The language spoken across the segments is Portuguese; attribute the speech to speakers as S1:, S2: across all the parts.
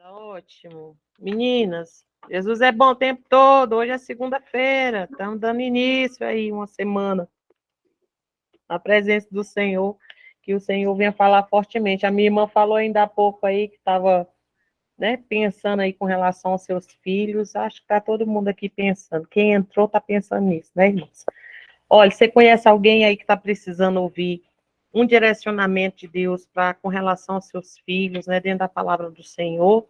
S1: Tá ótimo. Meninas, Jesus é bom o tempo todo. Hoje é segunda-feira. Estamos dando início aí, uma semana, na presença do Senhor, que o Senhor venha falar fortemente. A minha irmã falou ainda há pouco aí que estava, né, pensando aí com relação aos seus filhos. Acho que está todo mundo aqui pensando. Quem entrou está pensando nisso, né, irmãos? Olha, você conhece alguém aí que está precisando ouvir um direcionamento de Deus com relação aos seus filhos, né, dentro da palavra do Senhor?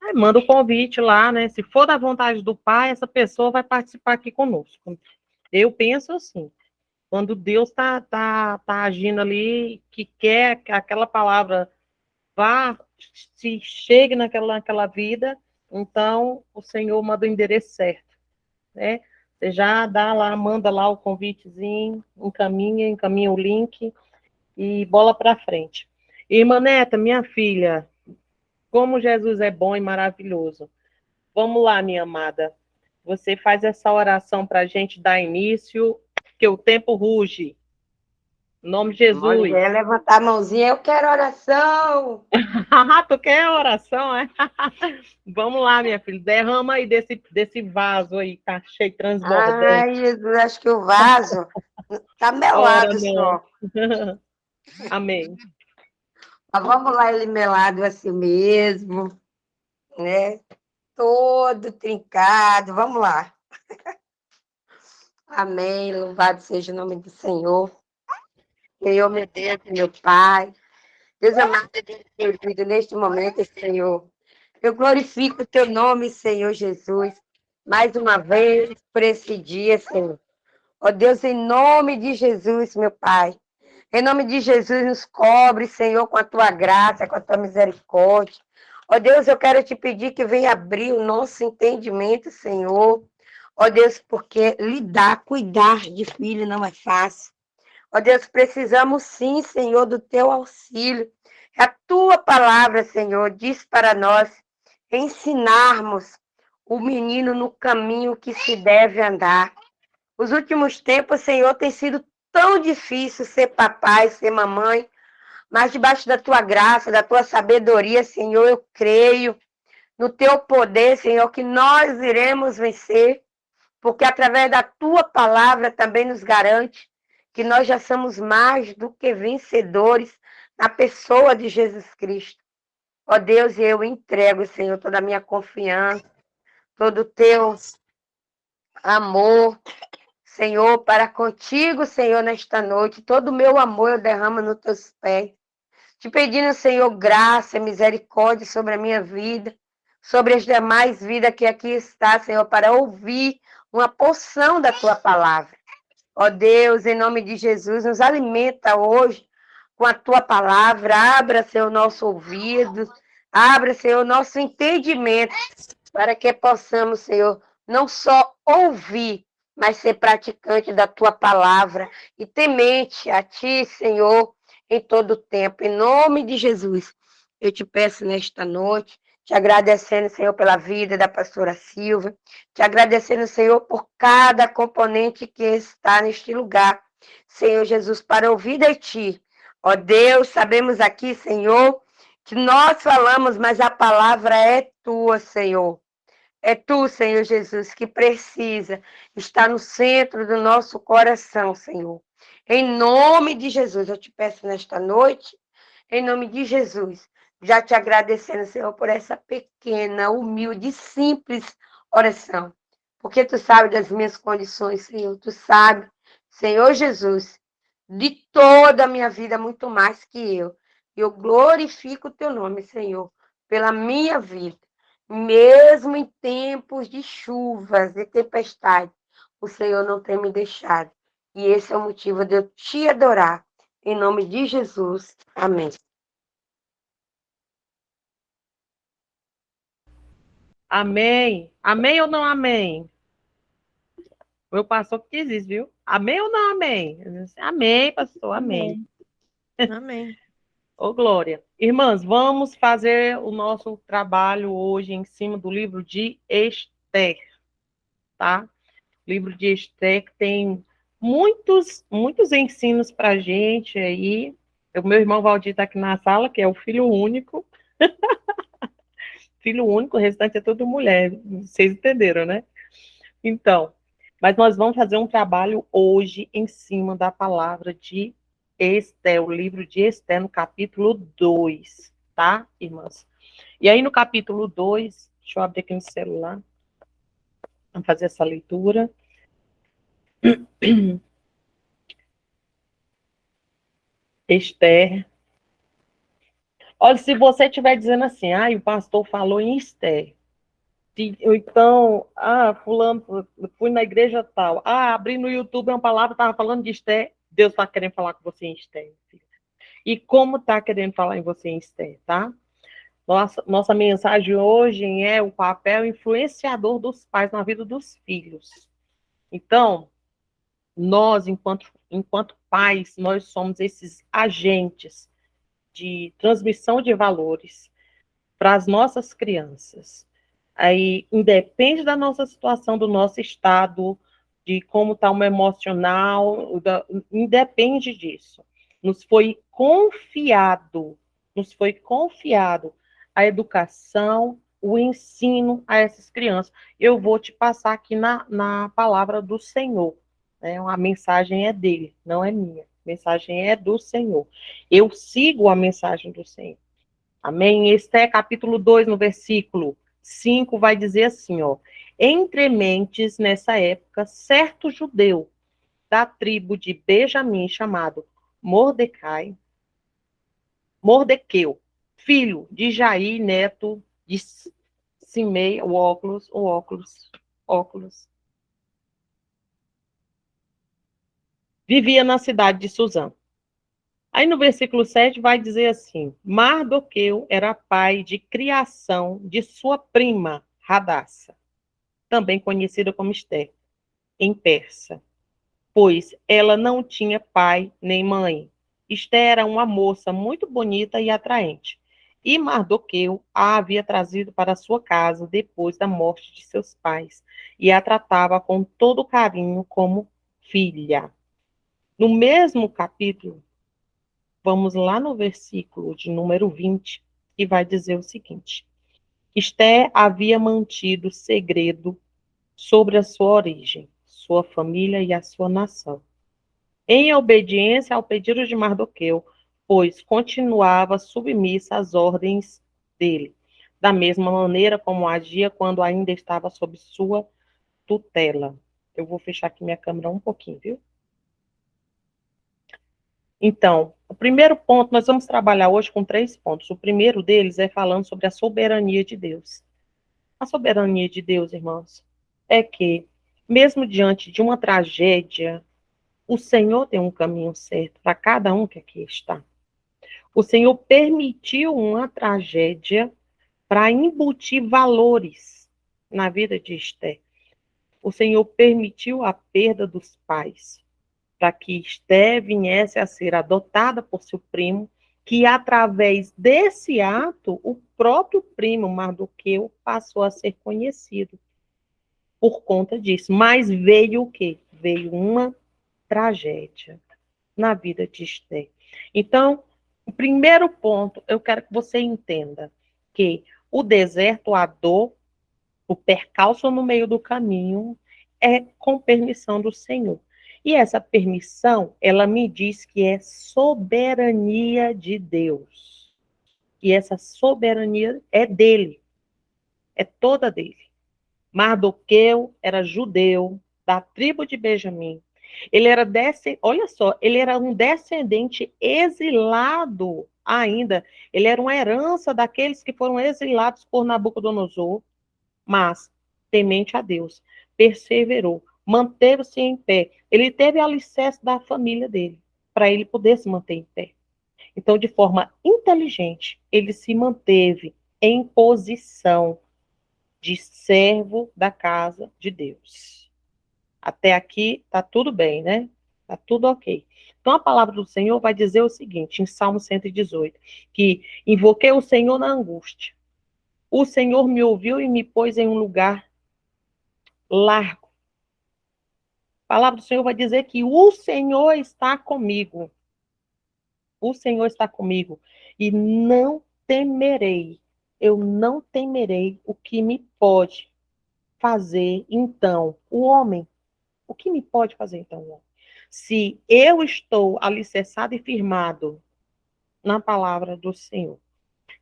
S1: Aí manda o convite lá, né? Se for da vontade do Pai, essa pessoa vai participar aqui conosco. Eu penso assim, quando Deus tá agindo ali, que quer que aquela palavra vá, se chegue naquela vida, então o Senhor manda o endereço certo, né? Você já dá lá, manda lá o convitezinho, encaminha o link e bola para frente. Irmã Neta, minha filha, como Jesus é bom e maravilhoso. Vamos lá, minha amada. Você faz essa oração para a gente dar início, que o tempo ruge. Em nome de Jesus.
S2: Mulher, levantar a mãozinha, eu quero oração.
S1: Tu quer a oração, é? Vamos lá, minha filha. Derrama aí desse vaso aí, tá cheio, transbordante.
S2: Ai, Jesus, acho que o vaso tá
S1: Ora,
S2: melado
S1: não.
S2: só.
S1: Amém.
S2: Mas vamos lá, ele melado assim mesmo, né? Todo trincado, vamos lá. Amém, louvado seja o nome do Senhor. Senhor, meu Deus, meu Pai. Deus amado, Deus querido, neste momento, Senhor. Eu glorifico o teu nome, Senhor Jesus, mais uma vez por esse dia, Senhor. Ó Deus, em nome de Jesus, meu Pai. Em nome de Jesus, nos cobre, Senhor, com a tua graça, com a tua misericórdia. Ó Deus, eu quero te pedir que venha abrir o nosso entendimento, Senhor. Ó Deus, porque lidar, cuidar de filho não é fácil. Ó Deus, precisamos sim, Senhor, do teu auxílio. A tua palavra, Senhor, diz para nós ensinarmos o menino no caminho que se deve andar. Os últimos tempos, Senhor, tem sido tão difícil ser papai, ser mamãe, mas debaixo da tua graça, da tua sabedoria, Senhor, eu creio no teu poder, Senhor, que nós iremos vencer, porque através da tua palavra também nos garante que nós já somos mais do que vencedores na pessoa de Jesus Cristo. Ó Deus, eu entrego, Senhor, toda a minha confiança, todo o teu amor, Senhor, para contigo, Senhor, nesta noite. Todo o meu amor eu derramo nos teus pés. Te pedindo, Senhor, graça e misericórdia sobre a minha vida, sobre as demais vidas que aqui está, Senhor, para ouvir uma porção da tua palavra. Ó Deus, em nome de Jesus, nos alimenta hoje com a tua palavra. Abra, Senhor, o nosso ouvido. Abra, Senhor, o nosso entendimento, para que possamos, Senhor, não só ouvir, mas ser praticante da tua palavra e temente a ti, Senhor, em todo o tempo. Em nome de Jesus, eu te peço nesta noite, te agradecendo, Senhor, pela vida da pastora Silva, te agradecendo, Senhor, por cada componente que está neste lugar, Senhor Jesus, para ouvir de ti. Ó Deus, sabemos aqui, Senhor, que nós falamos, mas a palavra é tua, Senhor. É tu, Senhor Jesus, que precisa estar no centro do nosso coração, Senhor. Em nome de Jesus, eu te peço nesta noite, em nome de Jesus, já te agradecendo, Senhor, por essa pequena, humilde, simples oração. Porque tu sabe das minhas condições, Senhor. Tu sabe, Senhor Jesus, de toda a minha vida, muito mais que eu. Eu glorifico o teu nome, Senhor, pela minha vida. Mesmo em tempos de chuvas e tempestade, o Senhor não tem me deixado. E esse é o motivo de eu te adorar. Em nome de Jesus. Amém.
S1: Amém. Amém ou não amém? O meu pastor que diz isso, viu? Amém ou não amém? Eu disse, amém, pastor, amém.
S3: Amém. Amém.
S1: Ô, Glória. Irmãs, vamos fazer o nosso trabalho hoje em cima do livro de Esther, tá? O livro de Esther que tem muitos ensinos para a gente aí. O meu irmão Valdir está aqui na sala, que é o filho único. filho único, o restante é tudo mulher. Vocês entenderam, né? Então, mas nós vamos fazer um trabalho hoje em cima da palavra de Esté, o livro de Esté, no capítulo 2, tá, irmãs? E aí, no capítulo 2, deixa eu abrir aqui no celular, vamos fazer essa leitura. Esther. Olha, se você estiver dizendo assim, o pastor falou em Esther, então, fulano, fui na igreja tal, abri no YouTube uma palavra, estava falando de Esther, Deus está querendo falar com você em Esther. E como está querendo falar em você em Esther, tá? Nossa mensagem hoje é o papel influenciador dos pais na vida dos filhos. Então, nós, enquanto pais, nós somos esses agentes de transmissão de valores para as nossas crianças. Aí, independe da nossa situação, do nosso estado, de como está o emocional, independe disso. Nos foi confiado a educação, o ensino a essas crianças. Eu vou te passar aqui na palavra do Senhor. Né? A mensagem é dele, não é minha. A mensagem é do Senhor. Eu sigo a mensagem do Senhor. Amém? Este capítulo 2, no versículo 5, vai dizer assim, ó. Entre mentes, nessa época, certo judeu da tribo de Benjamim, chamado Mordequeu, filho de Jair, neto de Simei, o óculos, vivia na cidade de Suzã. Aí no versículo 7 vai dizer assim: Mardoqueu era pai de criação de sua prima, Radassa, também conhecida como Esther, em persa, pois ela não tinha pai nem mãe. Esther era uma moça muito bonita e atraente, e Mardoqueu a havia trazido para sua casa depois da morte de seus pais, e a tratava com todo carinho como filha. No mesmo capítulo, vamos lá no versículo de número 20, que vai dizer o seguinte: Esther havia mantido segredo sobre a sua origem, sua família e a sua nação, em obediência ao pedido de Mardoqueu, pois continuava submissa às ordens dele, da mesma maneira como agia quando ainda estava sob sua tutela. Eu vou fechar aqui minha câmera um pouquinho, viu? Então, o primeiro ponto, nós vamos trabalhar hoje com 3 pontos. O primeiro deles é falando sobre a soberania de Deus. A soberania de Deus, irmãos, é que, mesmo diante de uma tragédia, o Senhor tem um caminho certo para cada um que aqui está. O Senhor permitiu uma tragédia para embutir valores na vida de Esther. O Senhor permitiu a perda dos pais, para que Esther viesse a ser adotada por seu primo, que através desse ato, o próprio primo Mardoqueu passou a ser conhecido por conta disso. Mas veio o quê? Veio uma tragédia na vida de Esther. Então, o primeiro ponto, eu quero que você entenda que o deserto, a dor, o percalço no meio do caminho é com permissão do Senhor. E essa permissão, ela me diz que é soberania de Deus. E essa soberania é dele, é toda dele. Mardoqueu era judeu, da tribo de Benjamim. Ele era olha só, ele era um descendente exilado ainda. Ele era uma herança daqueles que foram exilados por Nabucodonosor, mas temente a Deus, perseverou, manteve-se em pé. Ele teve alicerce da família dele, para ele poder se manter em pé. Então, de forma inteligente, ele se manteve em posição de servo da casa de Deus. Até aqui está tudo bem, né? Está tudo ok. Então, a palavra do Senhor vai dizer o seguinte, em Salmo 118, que invoquei o Senhor na angústia. O Senhor me ouviu e me pôs em um lugar largo. A palavra do Senhor vai dizer que o Senhor está comigo. O Senhor está comigo. E não temerei. eu não temerei o que me pode fazer, então, o homem. O que me pode fazer, então, o homem? Se eu estou alicerçado e firmado na palavra do Senhor.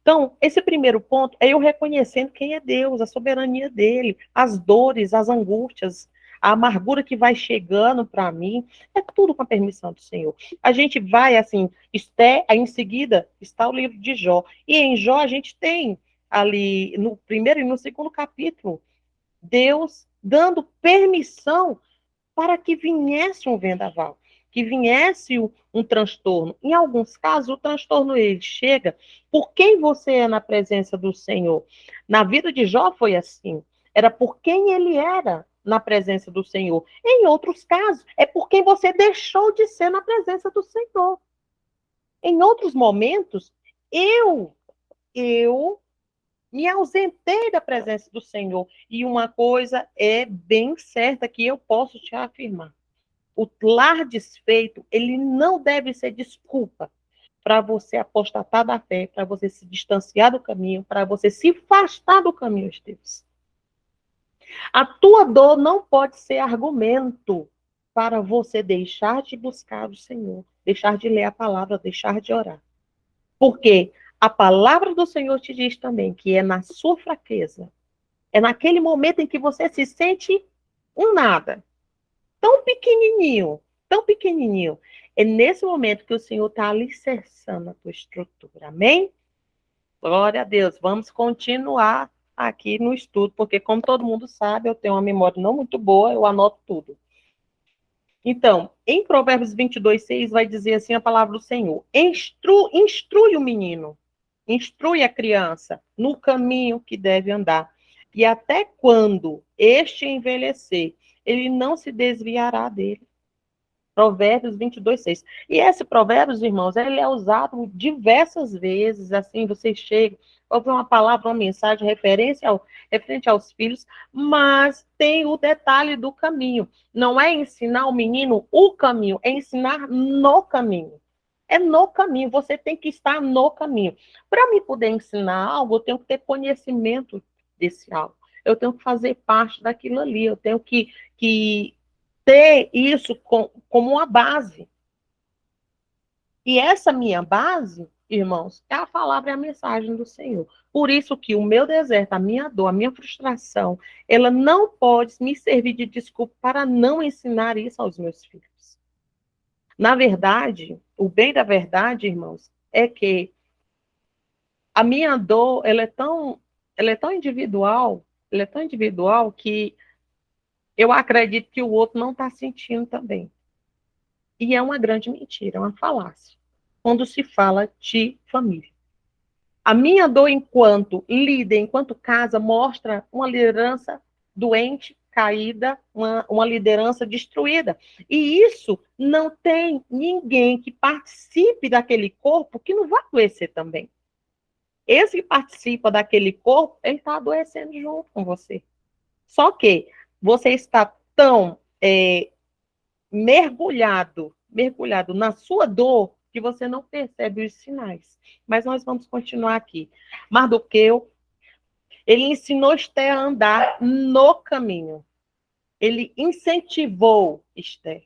S1: Então, esse primeiro ponto é eu reconhecendo quem é Deus, a soberania dele, as dores, as angústias, a amargura que vai chegando para mim, é tudo com a permissão do Senhor. A gente vai assim, aí em seguida está o livro de Jó. E em Jó a gente tem ali no primeiro e no segundo capítulo, Deus dando permissão para que viesse um vendaval, que viesse um transtorno. Em alguns casos, o transtorno ele chega por quem você é na presença do Senhor. Na vida de Jó foi assim. Era por quem ele era na presença do Senhor. Em outros casos, é por quem você deixou de ser na presença do Senhor. Em outros momentos, eu me ausentei da presença do Senhor. E uma coisa é bem certa que eu posso te afirmar. O lar desfeito, ele não deve ser desculpa para você apostatar da fé, para você se distanciar do caminho, para você se afastar do caminho de Deus. A tua dor não pode ser argumento para você deixar de buscar o Senhor, deixar de ler a palavra, deixar de orar. Porque a palavra do Senhor te diz também que é na sua fraqueza, é naquele momento em que você se sente um nada, tão pequenininho. É nesse momento que o Senhor está alicerçando a tua estrutura. Amém? Glória a Deus. Vamos continuar aqui no estudo, porque como todo mundo sabe, eu tenho uma memória não muito boa, eu anoto tudo. Então, em Provérbios 22:6 vai dizer assim a palavra do Senhor: instrui o menino, instrui a criança no caminho que deve andar. E até quando este envelhecer, ele não se desviará dele. Provérbios 22:6. E esse Provérbios, irmãos, ele é usado diversas vezes, assim, você chega, ouve uma palavra, uma mensagem referente aos filhos, mas tem o detalhe do caminho. Não é ensinar o menino o caminho, é ensinar no caminho. É no caminho, você tem que estar no caminho. Para me poder ensinar algo, eu tenho que ter conhecimento desse algo. Eu tenho que fazer parte daquilo ali, eu tenho que ter isso como uma base. E essa minha base, irmãos, é a palavra e a mensagem do Senhor. Por isso que o meu deserto, a minha dor, a minha frustração, ela não pode me servir de desculpa para não ensinar isso aos meus filhos. Na verdade, o bem da verdade, irmãos, é que a minha dor, ela é tão individual que eu acredito que o outro não está sentindo também. E é uma grande mentira, é uma falácia, quando se fala de família. A minha dor enquanto líder, enquanto casa, mostra uma liderança doente, caída, uma liderança destruída. E isso não tem ninguém que participe daquele corpo que não vai adoecer também. Esse que participa daquele corpo, ele está adoecendo junto com você. Só que você está tão mergulhado na sua dor, que você não percebe os sinais. Mas nós vamos continuar aqui. Mardoqueu, ele ensinou Esther a andar no caminho. Ele incentivou Esther.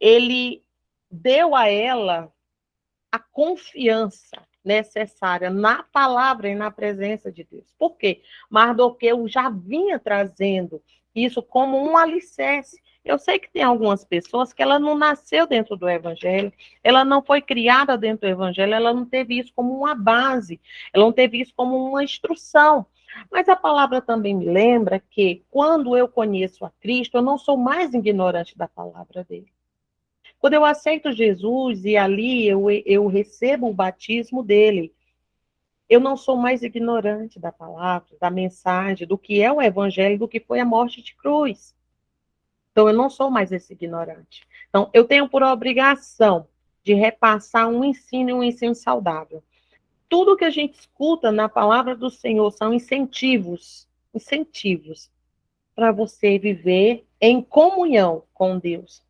S1: Ele deu a ela a confiança necessária na palavra e na presença de Deus. Por quê? Mardoqueu já vinha trazendo isso como um alicerce. Eu sei que tem algumas pessoas que ela não nasceu dentro do evangelho, ela não foi criada dentro do evangelho, ela não teve isso como uma base, ela não teve isso como uma instrução. Mas a palavra também me lembra que quando eu conheço a Cristo, eu não sou mais ignorante da palavra dele. Quando eu aceito Jesus e ali eu recebo o batismo dele, eu não sou mais ignorante da palavra, da mensagem, do que é o evangelho, do que foi a morte de cruz. Então, eu não sou mais esse ignorante. Então, eu tenho por obrigação de repassar um ensino saudável. Tudo que a gente escuta na palavra do Senhor são incentivos para você viver em comunhão com Deus.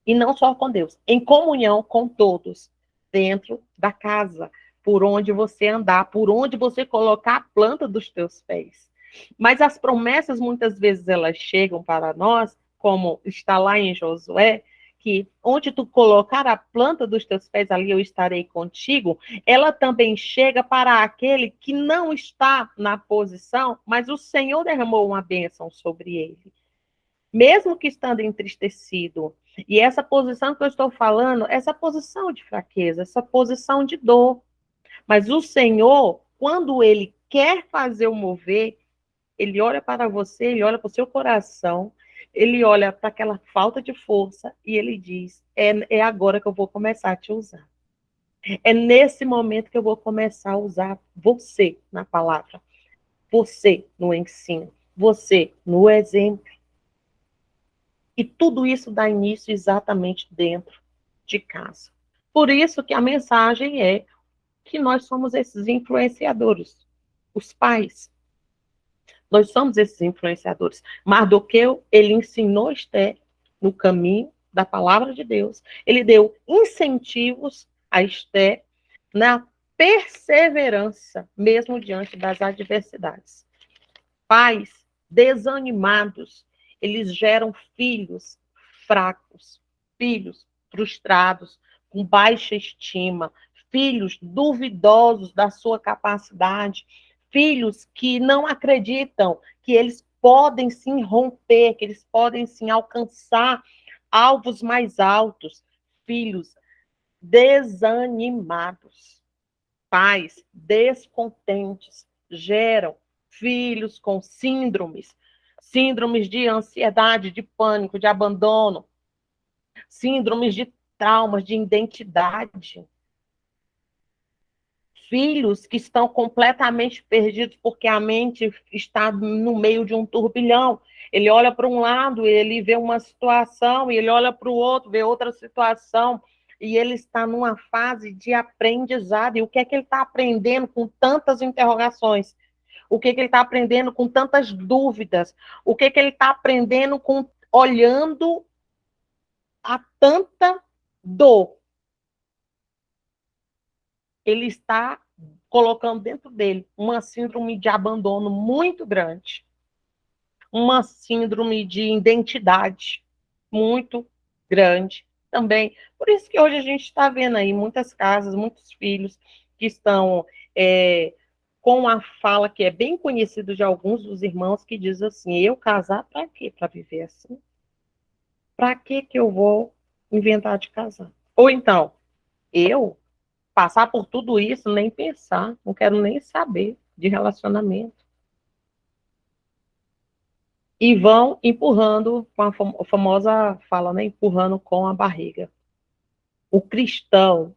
S1: E não só com Deus, em comunhão com todos, dentro da casa. por onde você andar, por onde você colocar a planta dos teus pés. Mas as promessas, muitas vezes, elas chegam para nós, como está lá em Josué, que onde tu colocar a planta dos teus pés, ali eu estarei contigo. Ela também chega para aquele que não está na posição, mas o Senhor derramou uma bênção sobre ele. Mesmo que estando entristecido. E essa posição que eu estou falando, essa posição de fraqueza, essa posição de dor. Mas o Senhor, quando ele quer fazer o mover, ele olha para você, ele olha para o seu coração, ele olha para aquela falta de força e ele diz: é agora que eu vou começar a te usar. É nesse momento que eu vou começar a usar você na palavra, você no ensino, você no exemplo. E tudo isso dá início exatamente dentro de casa. Por isso que a mensagem é que nós somos esses influenciadores, os pais. Nós somos esses influenciadores. Mardoqueu, ele ensinou Esther no caminho da palavra de Deus. Ele deu incentivos a Esther na perseverança, mesmo diante das adversidades. Pais desanimados, eles geram filhos fracos, filhos frustrados, com baixa estima, filhos duvidosos da sua capacidade, filhos que não acreditam que eles podem sim romper, que eles podem sim alcançar alvos mais altos, filhos desanimados, pais descontentes, geram filhos com síndromes, síndromes de ansiedade, de pânico, de abandono, síndromes de traumas, de identidade. Filhos que estão completamente perdidos porque a mente está no meio de um turbilhão. Ele olha para um lado, ele vê uma situação, e ele olha para o outro, vê outra situação, e ele está numa fase de aprendizado. E o que é que ele está aprendendo com tantas interrogações? O que é que ele está aprendendo com tantas dúvidas? O que é que ele está aprendendo com olhando a tanta dor? Ele está colocando dentro dele uma síndrome de abandono muito grande, uma síndrome de identidade muito grande também. Por isso que hoje a gente está vendo aí muitas casas, muitos filhos que estão com a fala que é bem conhecida de alguns dos irmãos, que diz assim: eu casar para quê? Para viver assim? Para que eu vou inventar de casar? Ou então, eu passar por tudo isso, nem pensar, não quero nem saber de relacionamento. E vão empurrando, com a famosa fala, né? Empurrando com a barriga. O cristão,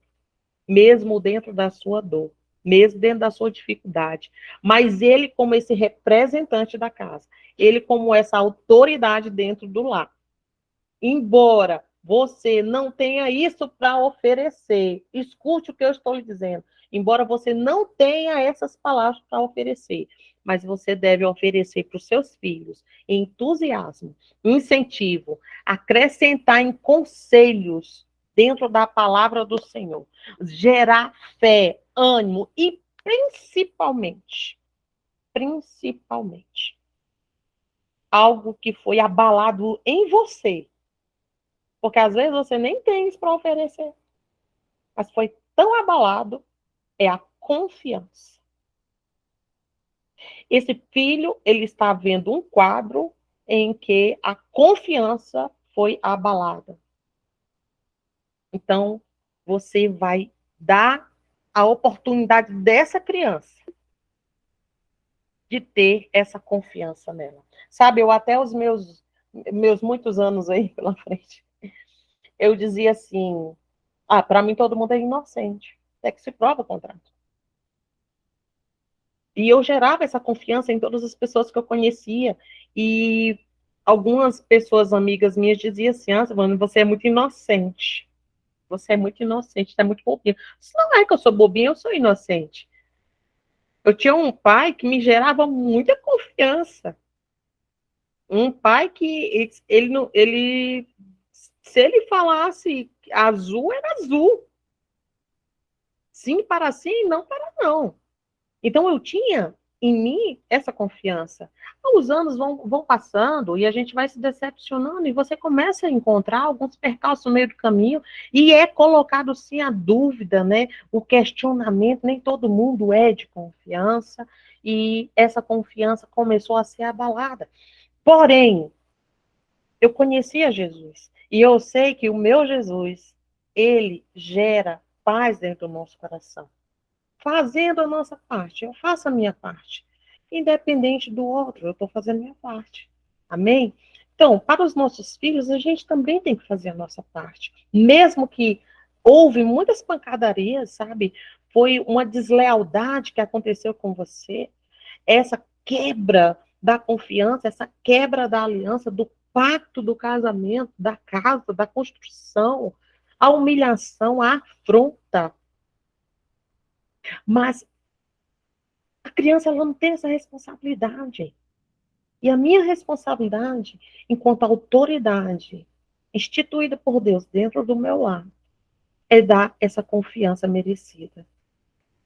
S1: mesmo dentro da sua dor, mesmo dentro da sua dificuldade, mas ele como esse representante da casa, ele como essa autoridade dentro do lar. Embora você não tenha isso para oferecer, escute o que eu estou lhe dizendo. Embora você não tenha essas palavras para oferecer, mas você deve oferecer para os seus filhos entusiasmo, incentivo, acrescentar em conselhos dentro da palavra do Senhor, gerar fé, ânimo e principalmente, algo que foi abalado em você. Porque às vezes você nem tem isso para oferecer. Mas foi tão abalado, é a confiança. Esse filho, ele está vendo um quadro em que a confiança foi abalada. Então, você vai dar a oportunidade dessa criança de ter essa confiança nela. Sabe, eu até os meus muitos anos aí pela frente, eu dizia assim: para mim todo mundo é inocente, até que se prova o contrário. E eu gerava essa confiança em todas as pessoas que eu conhecia. E algumas pessoas, amigas minhas, diziam assim: mano, você é muito inocente. Você é muito inocente, você é muito bobinho. Isso não é que eu sou bobinha, eu sou inocente. Eu tinha um pai que me gerava muita confiança. Um pai que se ele falasse azul, era azul. Sim para sim e não para não. Então, eu tinha em mim essa confiança. Os anos vão passando e a gente vai se decepcionando e você começa a encontrar alguns percalços no meio do caminho e é colocado sim a dúvida, né? O questionamento, nem todo mundo é de confiança e essa confiança começou a ser abalada. Porém, eu conhecia Jesus e eu sei que o meu Jesus, ele gera paz dentro do nosso coração fazendo a nossa parte. Eu faço a minha parte. Independente do outro, eu estou fazendo a minha parte. Amém? Então, para os nossos filhos, a gente também tem que fazer a nossa parte. Mesmo que houve muitas pancadarias, sabe? Foi uma deslealdade que aconteceu com você, essa quebra da confiança, essa quebra da aliança, do pacto do casamento, da casa, da construção, a humilhação, a afronta. Mas a criança ela não tem essa responsabilidade. E a minha responsabilidade, enquanto autoridade instituída por Deus dentro do meu lar, é dar essa confiança merecida.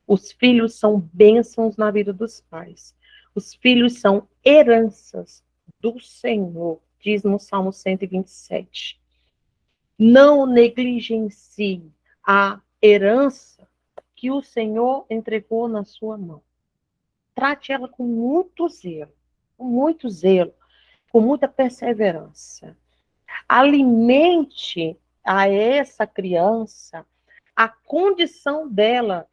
S1: Os filhos são bênçãos na vida dos pais. Os filhos são heranças do Senhor, diz no Salmo 127. Não negligencie a herança que o Senhor entregou na sua mão. Trate ela com muito zelo, com muita perseverança. Alimente a essa criança a condição dela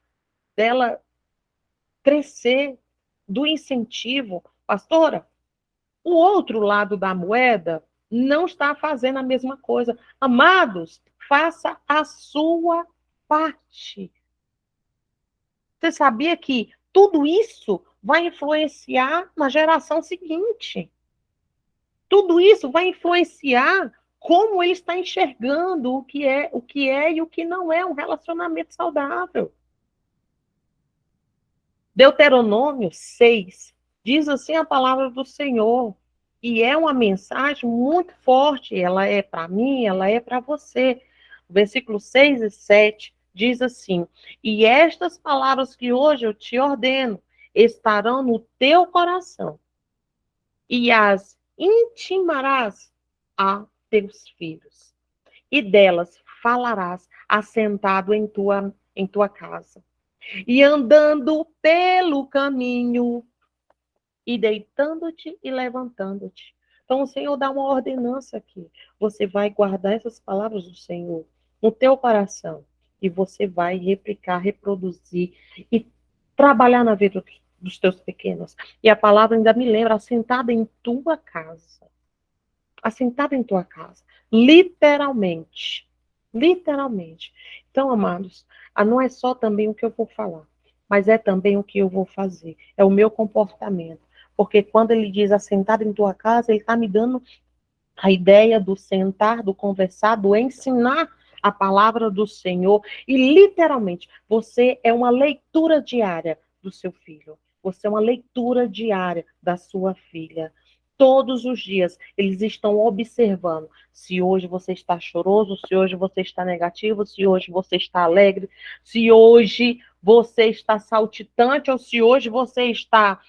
S1: crescer, do incentivo. Pastora, o outro lado da moeda não está fazendo a mesma coisa. Amados, faça a sua parte. Você sabia que tudo isso vai influenciar na geração seguinte? Tudo isso vai influenciar como ele está enxergando o que é e o que não é um relacionamento saudável. Deuteronômio 6 diz assim a palavra do Senhor, e é uma mensagem muito forte, ela é para mim, ela é para você. Versículos 6 e 7 diz assim: E estas palavras que hoje eu te ordeno estarão no teu coração, e as intimarás a teus filhos, e delas falarás assentado em tua casa, e andando pelo caminho, e deitando-te e levantando-te. Então, o Senhor dá uma ordenança aqui. Você vai guardar essas palavras do Senhor no teu coração, e você vai replicar, reproduzir e trabalhar na vida dos teus pequenos. E a palavra ainda me lembra, assentada em tua casa. Assentada em tua casa. Literalmente. Literalmente. Então, amados, não é só também o que eu vou falar, mas é também o que eu vou fazer. É o meu comportamento. Porque quando ele diz assentado em tua casa, ele está me dando a ideia do sentar, do conversar, do ensinar a palavra do Senhor. E, literalmente, você é uma leitura diária do seu filho. Você é uma leitura diária da sua filha. Todos os dias, eles estão observando se hoje você está choroso, se hoje você está negativo, se hoje você está alegre, se hoje você está saltitante ou se hoje você está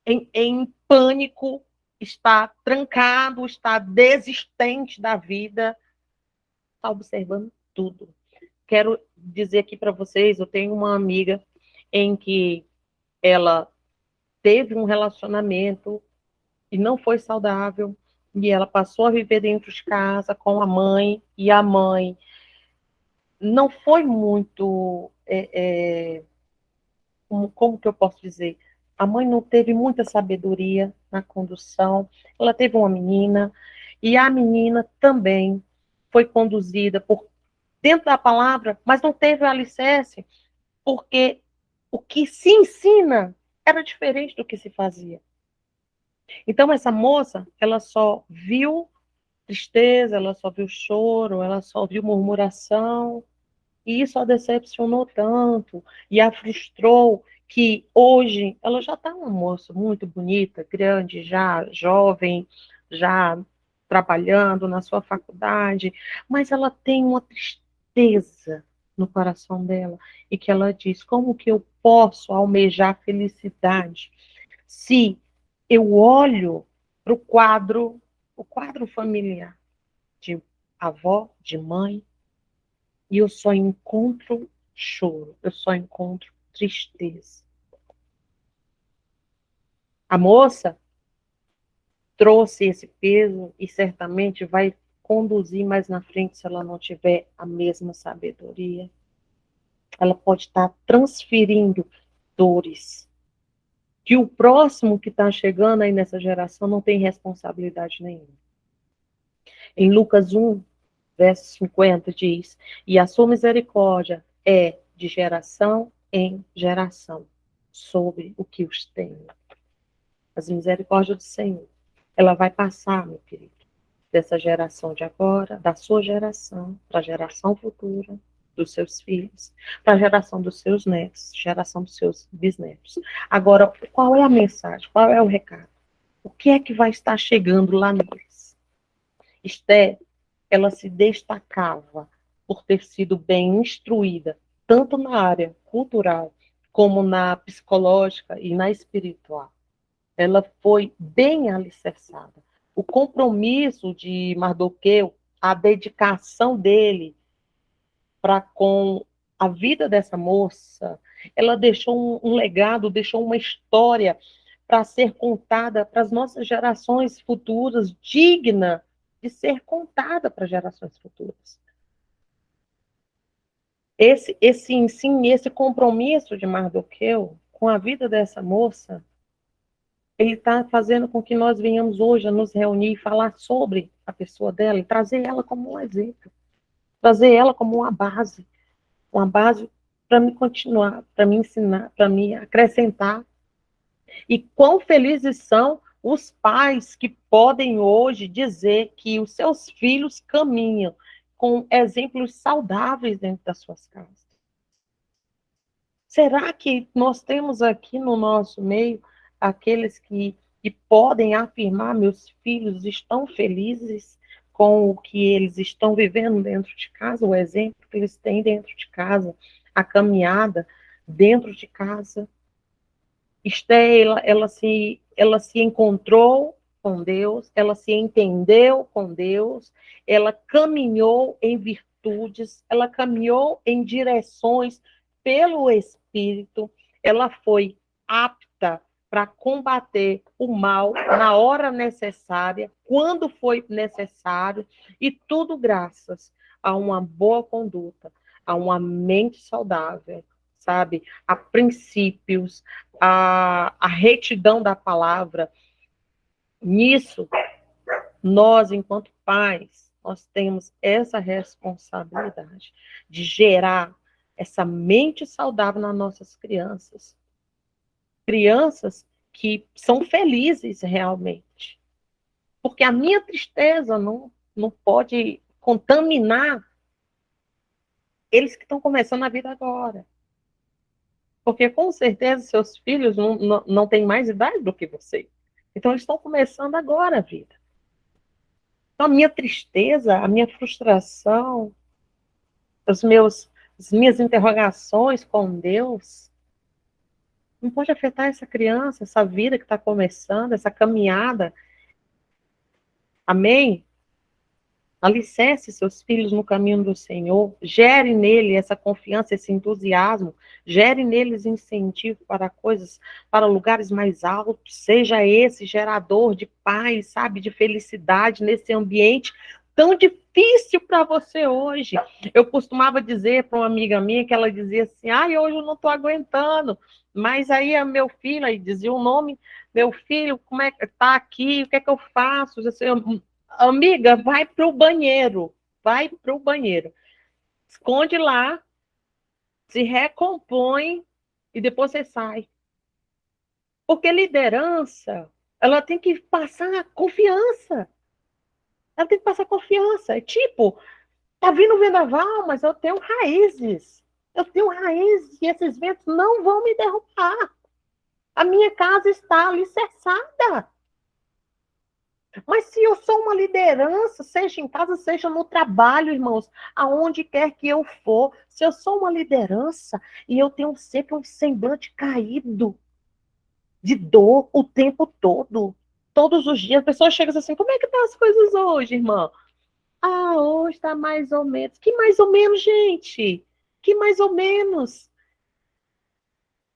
S1: em pânico, está trancado, está desistente da vida, está observando tudo. Quero dizer aqui para vocês, eu tenho uma amiga em que ela teve um relacionamento e não foi saudável, e ela passou a viver dentro de casa com a mãe, e a mãe não foi muito, como que eu posso dizer? A mãe não teve muita sabedoria na condução, ela teve uma menina, e a menina também foi conduzida por dentro da palavra, mas não teve o alicerce, porque o que se ensina era diferente do que se fazia. Então, essa moça, ela só viu tristeza, ela só viu choro, ela só viu murmuração, e isso a decepcionou tanto, e a frustrou, que hoje ela já está uma moça muito bonita, grande, já jovem, já trabalhando na sua faculdade, mas ela tem uma tristeza, no coração dela, e que ela diz: como que eu posso almejar felicidade se eu olho para o quadro familiar de avó, de mãe, e eu só encontro choro, eu só encontro tristeza. A moça trouxe esse peso e certamente vai conduzir mais na frente se ela não tiver a mesma sabedoria. Ela pode estar transferindo dores que o próximo que está chegando aí nessa geração não tem responsabilidade nenhuma. Em Lucas 1, verso 50 diz: e a sua misericórdia é de geração em geração sobre o que os tem. As misericórdias do Senhor, ela vai passar, meu querido, dessa geração de agora, da sua geração, para a geração futura, dos seus filhos, para a geração dos seus netos, geração dos seus bisnetos. Agora, qual é a mensagem? Qual é o recado? O que é que vai estar chegando lá neles? Esther, ela se destacava por ter sido bem instruída, tanto na área cultural, como na psicológica e na espiritual. Ela foi bem alicerçada. O compromisso de Mardoqueu, a dedicação dele para com a vida dessa moça, ela deixou um legado, deixou uma história para ser contada para as nossas gerações futuras, digna de ser contada para gerações futuras. Esse ensino, esse compromisso de Mardoqueu com a vida dessa moça, ele está fazendo com que nós venhamos hoje a nos reunir e falar sobre a pessoa dela e trazer ela como um exemplo, trazer ela como uma base para me continuar, para me ensinar, para me acrescentar. E quão felizes são os pais que podem hoje dizer que os seus filhos caminham com exemplos saudáveis dentro das suas casas. Será que nós temos aqui no nosso meio aqueles que podem afirmar: meus filhos estão felizes com o que eles estão vivendo dentro de casa, o exemplo que eles têm dentro de casa, a caminhada dentro de casa? Esther, ela se encontrou com Deus, ela se entendeu com Deus, ela caminhou em virtudes, ela caminhou em direções pelo Espírito, ela foi apta para combater o mal na hora necessária, quando foi necessário, e tudo graças a uma boa conduta, a uma mente saudável, sabe? A princípios, a retidão da palavra. Nisso, nós, enquanto pais, nós temos essa responsabilidade de gerar essa mente saudável nas nossas crianças. Crianças que são felizes realmente. Porque a minha tristeza não pode contaminar eles que estão começando a vida agora. Porque, com certeza, seus filhos não têm mais idade do que você. Então, eles estão começando agora a vida. Então, a minha tristeza, a minha frustração, as minhas interrogações com Deus, não pode afetar essa criança, essa vida que está começando, essa caminhada. Amém? Alicerce seus filhos no caminho do Senhor, gere nele essa confiança, esse entusiasmo, gere neles incentivo para coisas, para lugares mais altos, seja esse gerador de paz, sabe, de felicidade nesse ambiente tão difícil para você hoje. Eu costumava dizer para uma amiga minha que ela dizia assim: ai, hoje eu não estou aguentando, mas aí meu filho, aí dizia o nome, meu filho, como é que está aqui, o que é que eu faço? Eu, amiga, vai para o banheiro. Vai para o banheiro. Esconde lá, se recompõe e depois você sai. Porque liderança, ela tem que passar confiança. Ela tem que passar confiança. É tipo, tá vindo o vendaval, mas eu tenho raízes. Eu tenho raízes e esses ventos não vão me derrubar. A minha casa está alicerçada. Mas se eu sou uma liderança, seja em casa, seja no trabalho, irmãos, aonde quer que eu for, se eu sou uma liderança e eu tenho sempre um semblante caído de dor o tempo todo, todos os dias, a pessoa chega assim, como é que tá as coisas hoje, irmã? Ah, hoje tá mais ou menos. Que mais ou menos, gente? Que mais ou menos?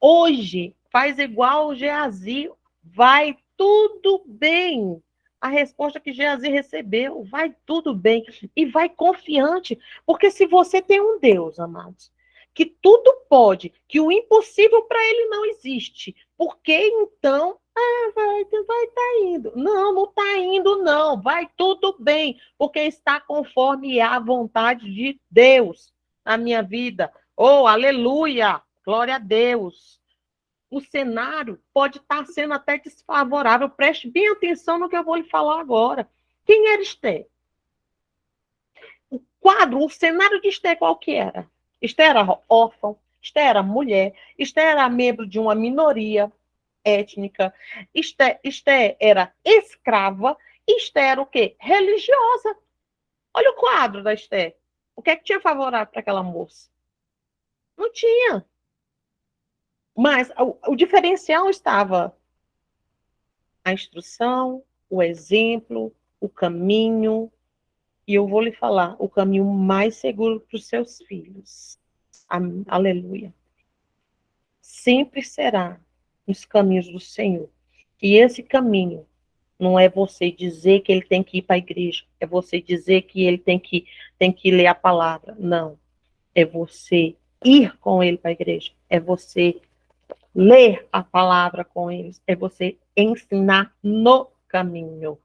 S1: Hoje, faz igual o Geazi, vai tudo bem. A resposta que Geazi recebeu, vai tudo bem. E vai confiante, porque se você tem um Deus, amados, que tudo pode, que o impossível para ele não existe, por que então vai estar indo? Não, não está indo, não. Vai tudo bem, porque está conforme a vontade de Deus na minha vida. Oh, aleluia! Glória a Deus. O cenário pode estar sendo até desfavorável. Preste bem atenção no que eu vou lhe falar agora. Quem era Esther? O quadro, o cenário de Esther qual que era? Esther era órfã, Esther era mulher, Esther era membro de uma minoria étnica, Esther era escrava, Esther era o quê? Religiosa. Olha o quadro da Esther. O que é que tinha favorável para aquela moça? Não tinha. Mas o diferencial estava a instrução, o exemplo, o caminho, e eu vou lhe falar, o caminho mais seguro para os seus filhos. Aleluia. Sempre será os caminhos do Senhor. E esse caminho não é você dizer que ele tem que ir para a igreja, é você dizer que ele tem que ler a palavra. Não. É você ir com ele para a igreja. É você ler a palavra com eles. É você ensinar no caminho.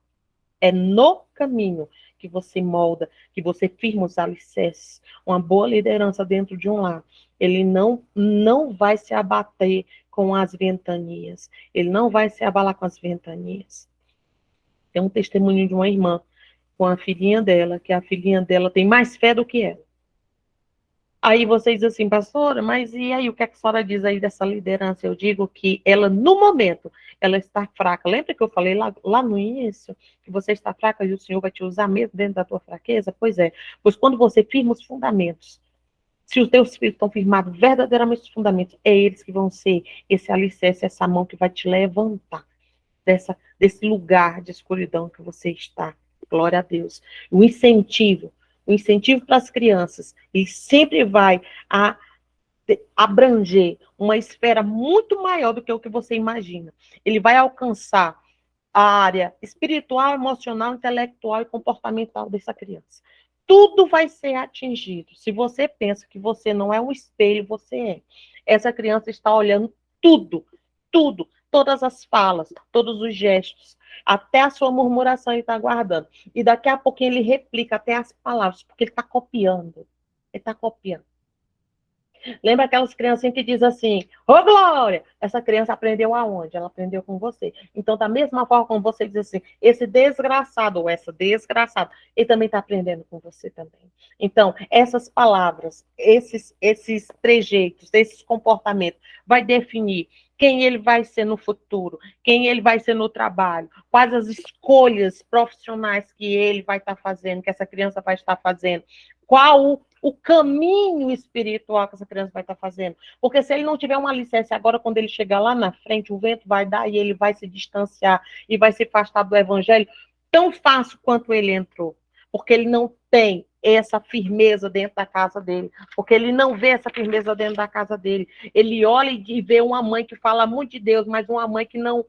S1: É no caminho que você molda, que você firma os alicerces. Uma boa liderança dentro de um lar, ele não vai se abater com as ventanias. Ele não vai se abalar com as ventanias. Tem um testemunho de uma irmã com a filhinha dela, que a filhinha dela tem mais fé do que ela. Aí você diz assim, pastora, mas e aí, o que a senhora diz aí dessa liderança? Eu digo que ela, no momento, ela está fraca. Lembra que eu falei lá no início, que você está fraca e o Senhor vai te usar mesmo dentro da tua fraqueza? Pois é, pois quando você firma os fundamentos, se os teus filhos estão firmados verdadeiramente os fundamentos, é eles que vão ser esse alicerce, essa mão que vai te levantar desse lugar de escuridão que você está. Glória a Deus. O incentivo para as crianças, ele sempre vai abranger uma esfera muito maior do que o que você imagina. Ele vai alcançar a área espiritual, emocional, intelectual e comportamental dessa criança. Tudo vai ser atingido. Se você pensa que você não é um espelho, você é. Essa criança está olhando tudo, tudo, todas as falas, todos os gestos, até a sua murmuração ele está guardando. E daqui a pouquinho ele replica até as palavras, porque ele está copiando. Ele está copiando. Lembra aquelas criancinhas que dizem assim, ô Glória, essa criança aprendeu aonde? Ela aprendeu com você. Então, da mesma forma como você diz assim, esse desgraçado ou essa desgraçada, ele também está aprendendo com você também. Então, essas palavras, esses trejeitos, esses comportamentos, vai definir quem ele vai ser no futuro, quem ele vai ser no trabalho, quais as escolhas profissionais que ele vai estar fazendo, que essa criança vai estar fazendo, qual o caminho espiritual que essa criança vai estar fazendo. Porque se ele não tiver um alicerce agora, quando ele chegar lá na frente, o vento vai dar e ele vai se distanciar e vai se afastar do evangelho tão fácil quanto ele entrou. Porque ele não tem essa firmeza dentro da casa dele. Porque ele não vê essa firmeza dentro da casa dele. Ele olha e vê uma mãe que fala muito de Deus, mas uma mãe que não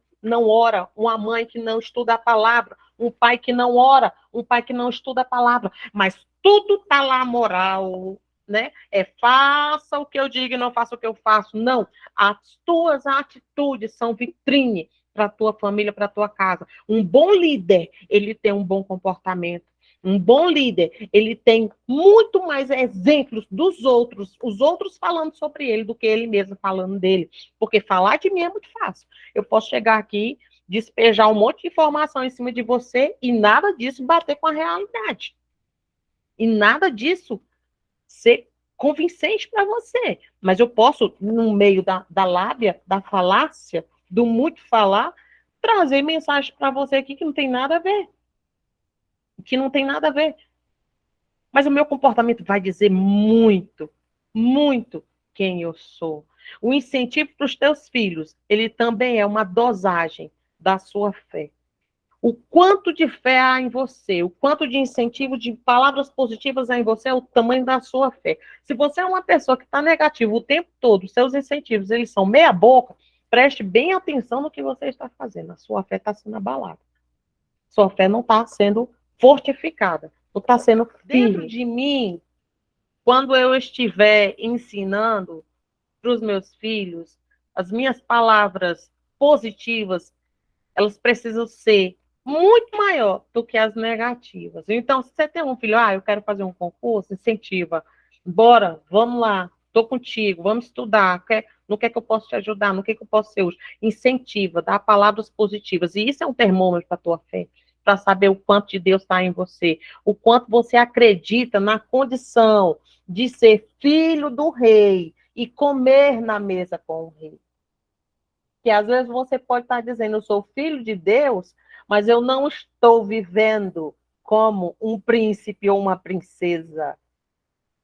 S1: ora, uma mãe que não estuda a palavra, um pai que não ora, um pai que não estuda a palavra, mas tudo tá lá moral, né? É faça o que eu digo e não faça o que eu faço. Não, as tuas atitudes são vitrine para a tua família, para a tua casa. Um bom líder, ele tem um bom comportamento. Um bom líder, ele tem muito mais exemplos dos outros, os outros falando sobre ele do que ele mesmo falando dele. Porque falar de mim é muito fácil. Eu posso chegar aqui, despejar um monte de informação em cima de você e nada disso bater com a realidade. E nada disso ser convincente para você. Mas eu posso, no meio da lábia, da falácia, do muito falar, trazer mensagem para você aqui que não tem nada a ver. Que não tem nada a ver. Mas o meu comportamento vai dizer muito, muito quem eu sou. O incentivo para os teus filhos, ele também é uma dosagem da sua fé. O quanto de fé há em você, o quanto de incentivo, de palavras positivas há em você, é o tamanho da sua fé. Se você é uma pessoa que está negativa o tempo todo, seus incentivos, eles são meia boca, preste bem atenção no que você está fazendo. A sua fé está sendo abalada. Sua fé não está sendo fortificada, não está sendo firme. Dentro de mim, quando eu estiver ensinando para os meus filhos, as minhas palavras positivas, elas precisam ser muito maior do que as negativas. Então, se você tem um filho, eu quero fazer um concurso, incentiva. Bora, vamos lá, estou contigo, vamos estudar. No que é que eu posso te ajudar? No que é que eu posso ser útil? Incentiva, dá palavras positivas. E isso é um termômetro para a tua fé, para saber o quanto de Deus está em você, o quanto você acredita na condição de ser filho do rei e comer na mesa com o rei. Que às vezes você pode estar dizendo, eu sou filho de Deus, mas eu não estou vivendo como um príncipe ou uma princesa,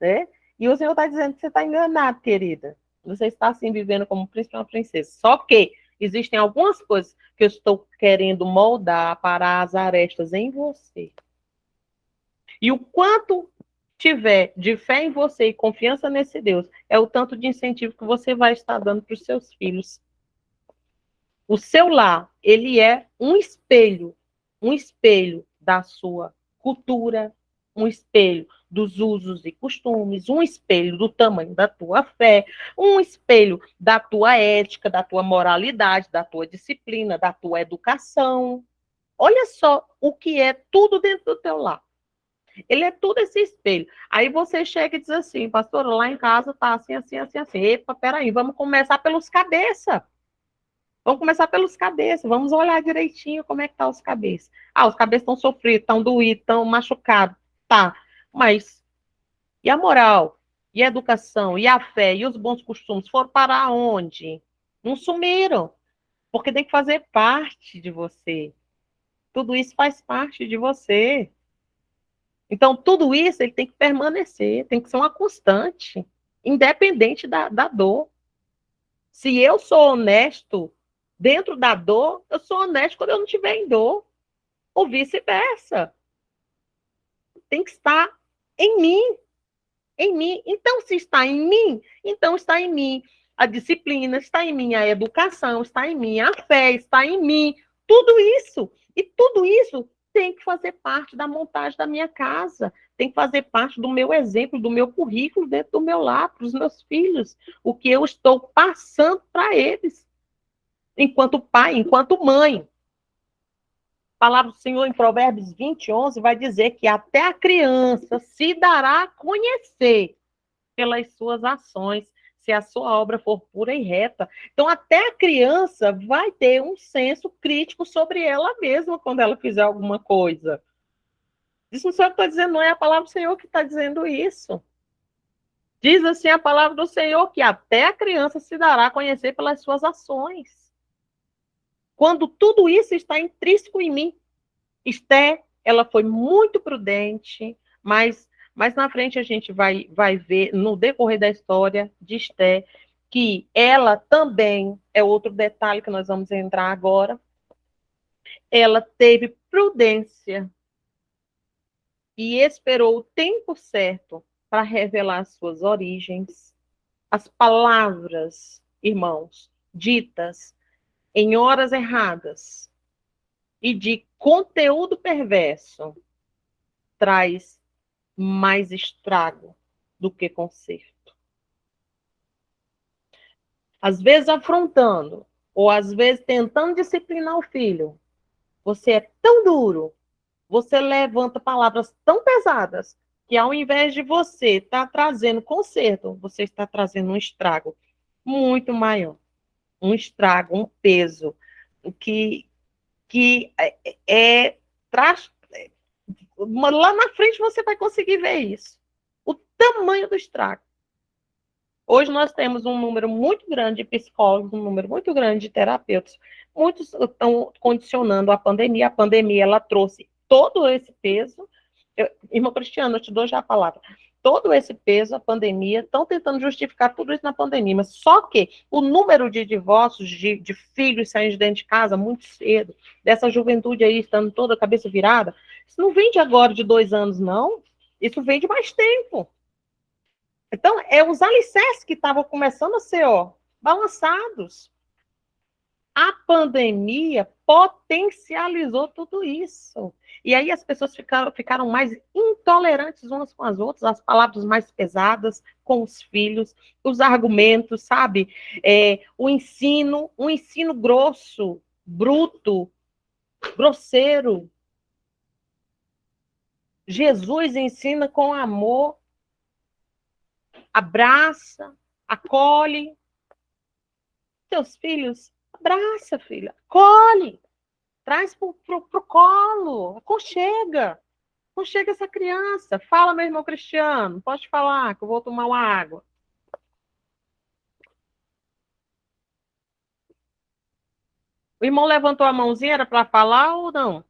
S1: né? E o Senhor está dizendo que você está enganado, querida. Você está, assim, vivendo como um príncipe ou uma princesa. Só que existem algumas coisas que eu estou querendo moldar para as arestas em você. E o quanto tiver de fé em você e confiança nesse Deus, é o tanto de incentivo que você vai estar dando para os seus filhos. O seu lar, ele é um espelho da sua cultura, um espelho dos usos e costumes, um espelho do tamanho da tua fé, um espelho da tua ética, da tua moralidade, da tua disciplina, da tua educação. Olha só o que é tudo dentro do teu lar. Ele é tudo esse espelho. Aí você chega e diz assim, pastor, lá em casa tá assim, assim, assim, assim. Epa, peraí, vamos começar pelos cabeças. Vamos começar pelos cabeças, vamos olhar direitinho como é que tá os cabeças. Os cabeças estão sofridos, estão doídos, estão machucados. Tá, mas e a moral? E a educação? E a fé? E os bons costumes? Foram para onde? Não sumiram, porque tem que fazer parte de você. Tudo isso faz parte de você. Então, tudo isso ele tem que permanecer, tem que ser uma constante, independente da dor. Se eu sou honesto dentro da dor, eu sou honesto quando eu não estiver em dor. Ou vice-versa. Tem que estar em mim. Em mim. Então, se está em mim, então está em mim. A disciplina está em mim, a educação está em mim, a fé está em mim. Tudo isso. E tudo isso tem que fazer parte da montagem da minha casa. Tem que fazer parte do meu exemplo, do meu currículo dentro do meu lar, para os meus filhos. O que eu estou passando para eles. Enquanto pai, enquanto mãe. A palavra do Senhor em Provérbios 20, 11 vai dizer que até a criança se dará a conhecer pelas suas ações, se a sua obra for pura e reta. Então, até a criança vai ter um senso crítico sobre ela mesma quando ela fizer alguma coisa. Isso não sou eu que estou dizendo, não é a palavra do Senhor que está dizendo isso. Diz assim a palavra do Senhor que até a criança se dará a conhecer pelas suas ações. Quando tudo isso está intrínseco em mim. Esther, ela foi muito prudente, mas na frente a gente vai ver, no decorrer da história de Esther, que ela também, é outro detalhe que nós vamos entrar agora, ela teve prudência e esperou o tempo certo para revelar as suas origens, as palavras, irmãos, ditas em horas erradas e de conteúdo perverso, traz mais estrago do que conserto. Às vezes afrontando, ou às vezes tentando disciplinar o filho, você é tão duro, você levanta palavras tão pesadas, que ao invés de você estar trazendo conserto, você está trazendo um estrago muito maior. Um estrago, um peso, que traz. Lá na frente você vai conseguir ver isso. O tamanho do estrago. Hoje nós temos um número muito grande de psicólogos, um número muito grande de terapeutas. Muitos estão condicionando a pandemia. A pandemia, ela trouxe todo esse peso. Irmão Cristiano, eu te dou já a palavra. Todo esse peso, a pandemia, estão tentando justificar tudo isso na pandemia. Mas só que o número de divórcios, de filhos saindo de dentro de casa muito cedo, dessa juventude aí estando toda a cabeça virada, isso não vem de agora, de 2 anos, não. Isso vem de mais tempo. Então, é os alicerces que estavam começando a ser, balançados. A pandemia potencializou tudo isso. E aí as pessoas ficaram mais intolerantes umas com as outras, as palavras mais pesadas com os filhos, os argumentos, sabe? O ensino, um ensino grosso, bruto, grosseiro. Jesus ensina com amor, abraça, acolhe. Teus filhos, abraça, filha, acolhe, traz pro colo, aconchega. Aconchega essa criança. Fala, meu irmão Cristiano, pode falar, que eu vou tomar uma água. O irmão levantou a mãozinha, era para falar ou não?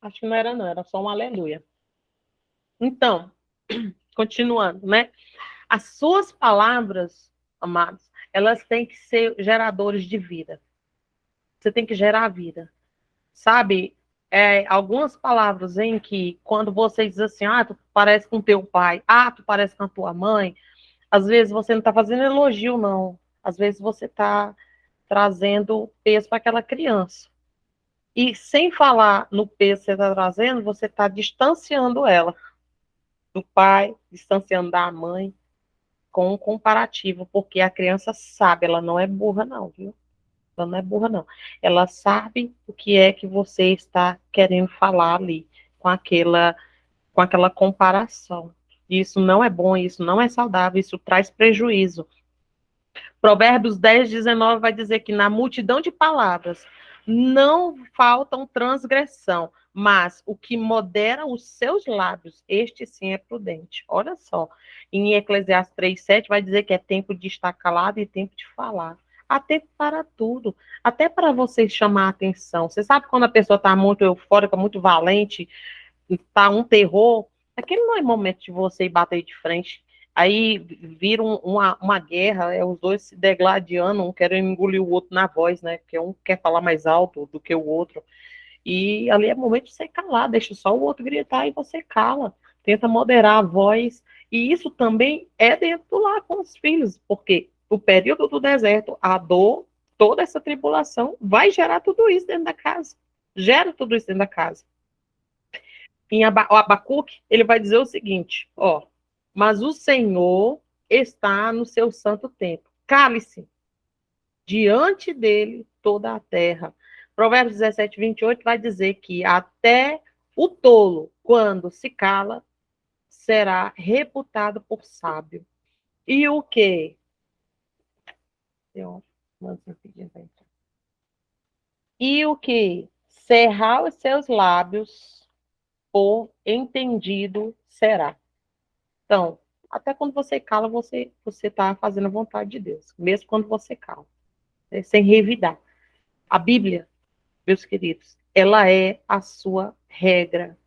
S1: Acho que não era, não, era só um aleluia. Então, continuando, né? As suas palavras, amados, elas têm que ser geradores de vida. Você tem que gerar vida. Sabe? Algumas palavras em que, quando você diz assim, tu parece com teu pai, tu parece com a tua mãe, às vezes você não está fazendo elogio, não. Às vezes você está trazendo peso para aquela criança. E sem falar no peso que você está trazendo, você está distanciando ela do pai, distanciando da mãe, com um comparativo, porque a criança sabe, ela não é burra, não, viu? Ela não é burra, não. Ela sabe o que é que você está querendo falar ali, com aquela comparação. Isso não é bom, isso não é saudável, isso traz prejuízo. Provérbios 10:19 vai dizer que na multidão de palavras não faltam transgressão, mas o que modera os seus lábios, este sim é prudente. Olha só, em Eclesiastes 3:7 vai dizer que é tempo de estar calado e tempo de falar. Há tempo para tudo, até para você chamar a atenção. Você sabe quando a pessoa está muito eufórica, muito valente, está um terror, aquele não é momento de você ir bater de frente. Aí vira uma guerra, os dois se degladiando, um querendo engolir o outro na voz, né? Porque um quer falar mais alto do que o outro. E ali é momento de você calar, deixa só o outro gritar e você cala. Tenta moderar a voz. E isso também é dentro do lar com os filhos, porque o período do deserto, a dor, toda essa tribulação vai gerar tudo isso dentro da casa. Gera tudo isso dentro da casa. Em Abacuque, ele vai dizer o seguinte, mas o Senhor está no seu santo templo. Cale-se diante dele toda a terra. Provérbios 17:28 vai dizer que até o tolo, quando se cala, será reputado por sábio. E o quê? E o que? Cerrar os seus lábios, por entendido será. Então, até quando você cala, você está fazendo a vontade de Deus, mesmo quando você cala, né? Sem revidar. A Bíblia, meus queridos, ela é a sua regra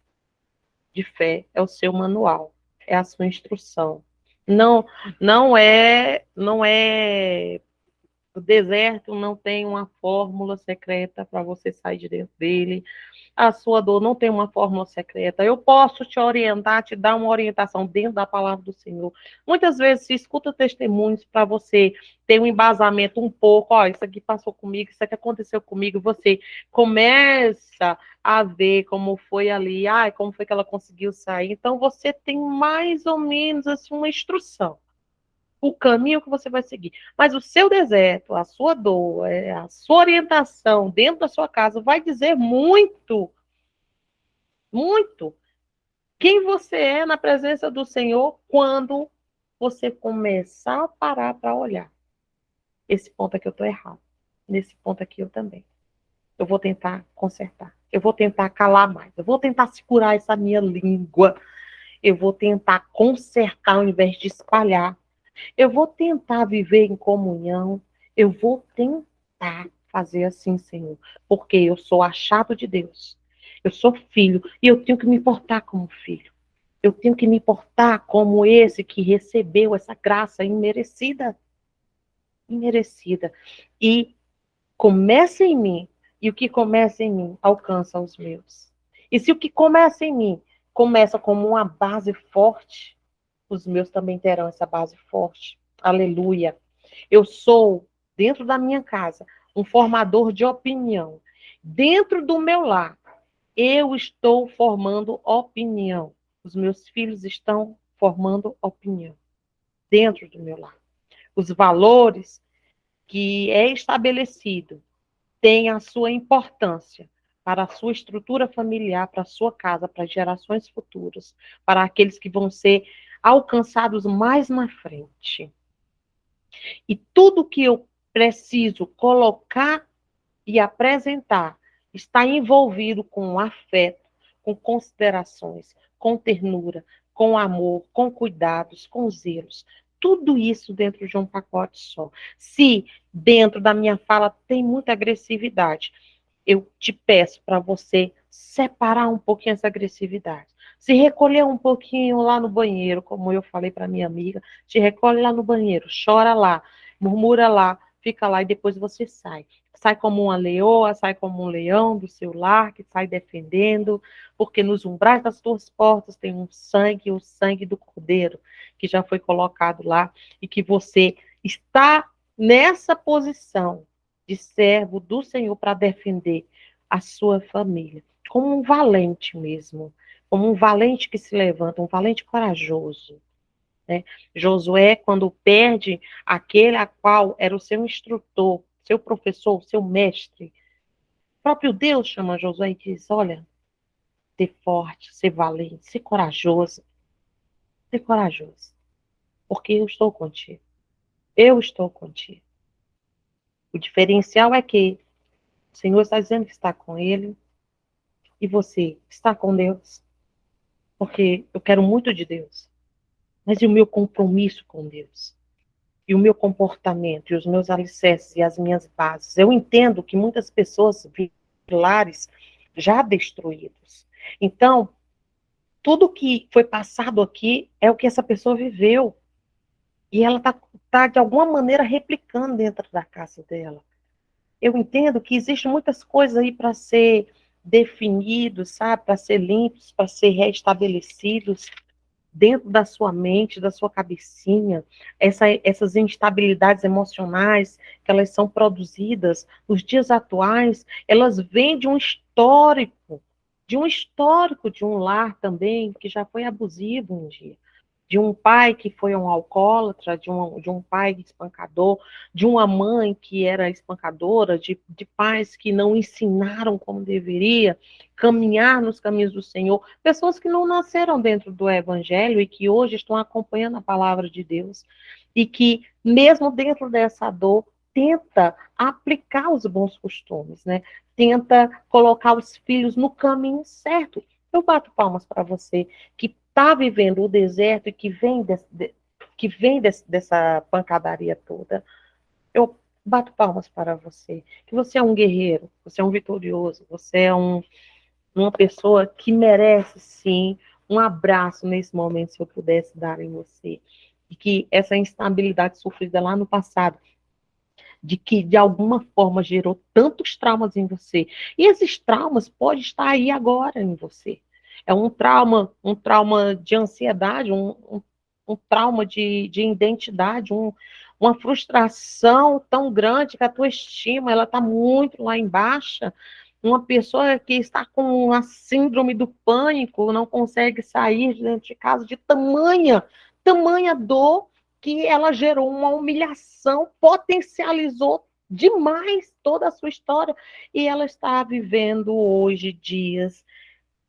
S1: de fé, é o seu manual, é a sua instrução. Não, não é o deserto, não tem uma fórmula secreta para você sair de dentro dele. A sua dor não tem uma fórmula secreta. Eu posso te orientar, te dar uma orientação dentro da palavra do Senhor. Muitas vezes se escuta testemunhos para você ter um embasamento um pouco, isso aqui passou comigo, isso aqui aconteceu comigo, você começa a ver como foi ali, como foi que ela conseguiu sair. Então você tem mais ou menos assim uma instrução, o caminho que você vai seguir. Mas o seu deserto, a sua dor, a sua orientação dentro da sua casa vai dizer muito, muito, quem você é na presença do Senhor quando você começar a parar para olhar. Esse ponto aqui eu estou errado. Nesse ponto aqui eu também. Eu vou tentar consertar. Eu vou tentar calar mais. Eu vou tentar segurar essa minha língua. Eu vou tentar consertar ao invés de espalhar. Eu vou tentar viver em comunhão. Eu vou tentar fazer assim, Senhor, porque eu sou achado de Deus. Eu sou filho e eu tenho que me portar como filho. Eu tenho que me portar como esse que recebeu essa graça imerecida. Imerecida. E começa em mim, e o que começa em mim alcança os meus. E se o que começa em mim começa como uma base forte, os meus também terão essa base forte. Aleluia. Eu sou, dentro da minha casa, um formador de opinião. Dentro do meu lar, eu estou formando opinião. Os meus filhos estão formando opinião. Dentro do meu lar. Os valores que é estabelecido têm a sua importância para a sua estrutura familiar, para a sua casa, para as gerações futuras, para aqueles que vão ser alcançados mais na frente. E tudo que eu preciso colocar e apresentar está envolvido com afeto, com considerações, com ternura, com amor, com cuidados, com zelos. Tudo isso dentro de um pacote só. Se dentro da minha fala tem muita agressividade, eu te peço para você separar um pouquinho essa agressividade. Se recolher um pouquinho lá no banheiro, como eu falei para minha amiga, te recolhe lá no banheiro, chora lá, murmura lá, fica lá e depois você sai. Sai como uma leoa, sai como um leão do seu lar, que sai defendendo, porque nos umbrais das tuas portas tem um sangue, o sangue do Cordeiro, que já foi colocado lá, e que você está nessa posição de servo do Senhor para defender a sua família, como um valente mesmo, como um valente que se levanta, um valente corajoso. Né? Josué, quando perde aquele a qual era o seu instrutor, seu professor, seu mestre, o próprio Deus chama Josué e diz: olha, ser forte, ser valente, ser corajoso, porque eu estou contigo. Eu estou contigo. O diferencial é que o Senhor está dizendo que está com ele e você está com Deus, porque eu quero muito de Deus, mas e o meu compromisso com Deus? E o meu comportamento, e os meus alicerces e as minhas bases. Eu entendo que muitas pessoas vivem lares já destruídos. Então, tudo que foi passado aqui é o que essa pessoa viveu. E ela está, de alguma maneira, replicando dentro da casa dela. Eu entendo que existem muitas coisas aí para ser definidos, sabe? Para ser limpos, para ser restabelecidos dentro da sua mente, da sua cabecinha, essas instabilidades emocionais que elas são produzidas nos dias atuais, elas vêm de um lar também que já foi abusivo um dia, de um pai que foi um alcoólatra, de um pai espancador, de uma mãe que era espancadora, de pais que não ensinaram como deveria caminhar nos caminhos do Senhor, pessoas que não nasceram dentro do Evangelho e que hoje estão acompanhando a palavra de Deus e que, mesmo dentro dessa dor, tenta aplicar os bons costumes, né? Tenta colocar os filhos no caminho certo. Eu bato palmas para você que está vivendo o deserto e que vem dessa pancadaria toda. Eu bato palmas para você, que você é um guerreiro, você é um vitorioso, você é uma pessoa que merece, sim, um abraço nesse momento, se eu pudesse dar em você. E que essa instabilidade sofrida lá no passado, de que de alguma forma gerou tantos traumas em você. E esses traumas podem estar aí agora em você. É um trauma de ansiedade, um trauma de identidade, uma frustração tão grande que a tua estima ela está muito lá embaixo. Uma pessoa que está com a síndrome do pânico, não consegue sair de dentro de casa de tamanha dor que ela gerou uma humilhação, potencializou demais toda a sua história, e ela está vivendo hoje dias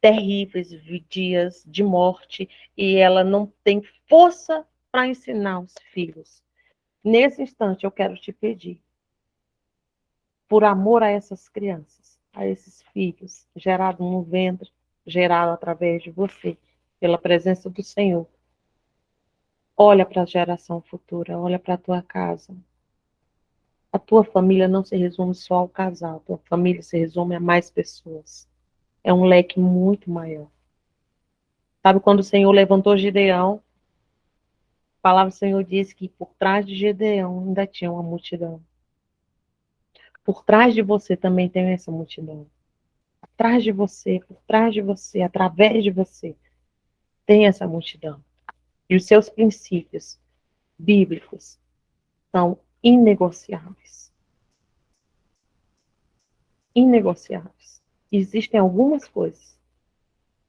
S1: terríveis, dias de morte, e ela não tem força para ensinar os filhos. Nesse instante, eu quero te pedir, por amor a essas crianças, a esses filhos, gerados no ventre, gerado através de você, pela presença do Senhor. Olha para a geração futura, olha para a tua casa. A tua família não se resume só ao casal, a tua família se resume a mais pessoas. É um leque muito maior. Sabe quando o Senhor levantou Gideão? A palavra do Senhor diz que por trás de Gideão ainda tinha uma multidão. Por trás de você também tem essa multidão. Atrás de você, por trás de você, através de você, tem essa multidão. E os seus princípios bíblicos são inegociáveis. Inegociáveis. Existem algumas coisas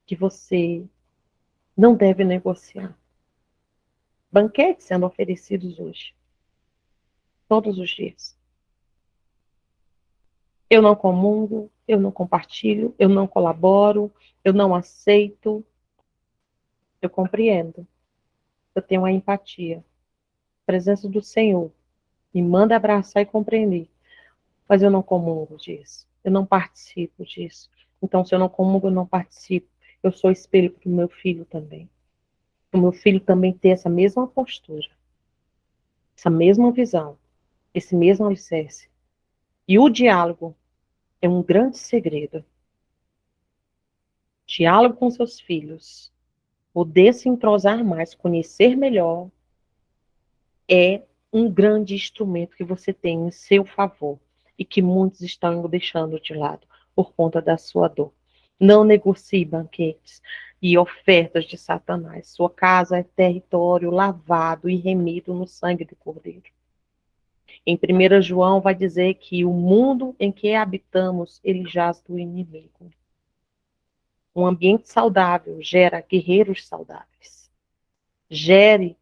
S1: que você não deve negociar. Banquetes sendo oferecidos hoje, todos os dias. Eu não comungo, eu não compartilho, eu não colaboro, eu não aceito. Eu compreendo. Eu tenho a empatia. A presença do Senhor me manda abraçar e compreender. Mas eu não comungo disso. Eu não participo disso. Então, se eu não comungo, eu não participo. Eu sou espelho para o meu filho também. O meu filho também ter essa mesma postura, essa mesma visão, esse mesmo alicerce. E o diálogo é um grande segredo. Diálogo com seus filhos, poder se entrosar mais, conhecer melhor, é um grande instrumento que você tem em seu favor e que muitos estão deixando de lado por conta da sua dor. Não negocie banquetes e ofertas de Satanás. Sua casa é território lavado e remido no sangue do Cordeiro. Em 1 João vai dizer que o mundo em que habitamos, ele jaz do inimigo. Um ambiente saudável gera guerreiros saudáveis. Gere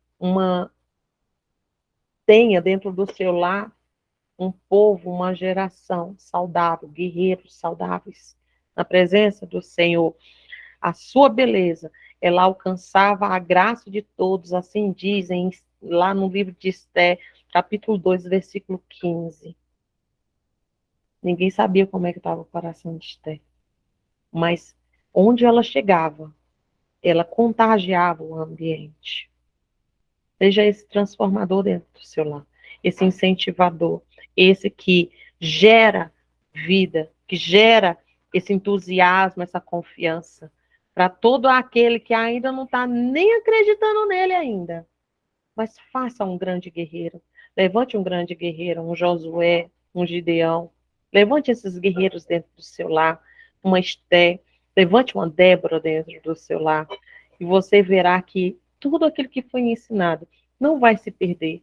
S1: tenha dentro do seu lar um povo, uma geração saudável, guerreiros saudáveis, na presença do Senhor. A sua beleza, ela alcançava a graça de todos, assim dizem lá no livro de Esté, capítulo 2, versículo 15. Ninguém sabia como é que estava o coração de Esté, mas onde ela chegava, ela contagiava o ambiente. Seja esse transformador dentro do seu lar, esse incentivador, esse que gera vida, que gera esse entusiasmo, essa confiança, para todo aquele que ainda não está nem acreditando nele ainda. Mas faça um grande guerreiro, levante um grande guerreiro, um Josué, um Gideão, levante esses guerreiros dentro do seu lar, uma Esté, levante uma Débora dentro do seu lar, e você verá que tudo aquilo que foi ensinado não vai se perder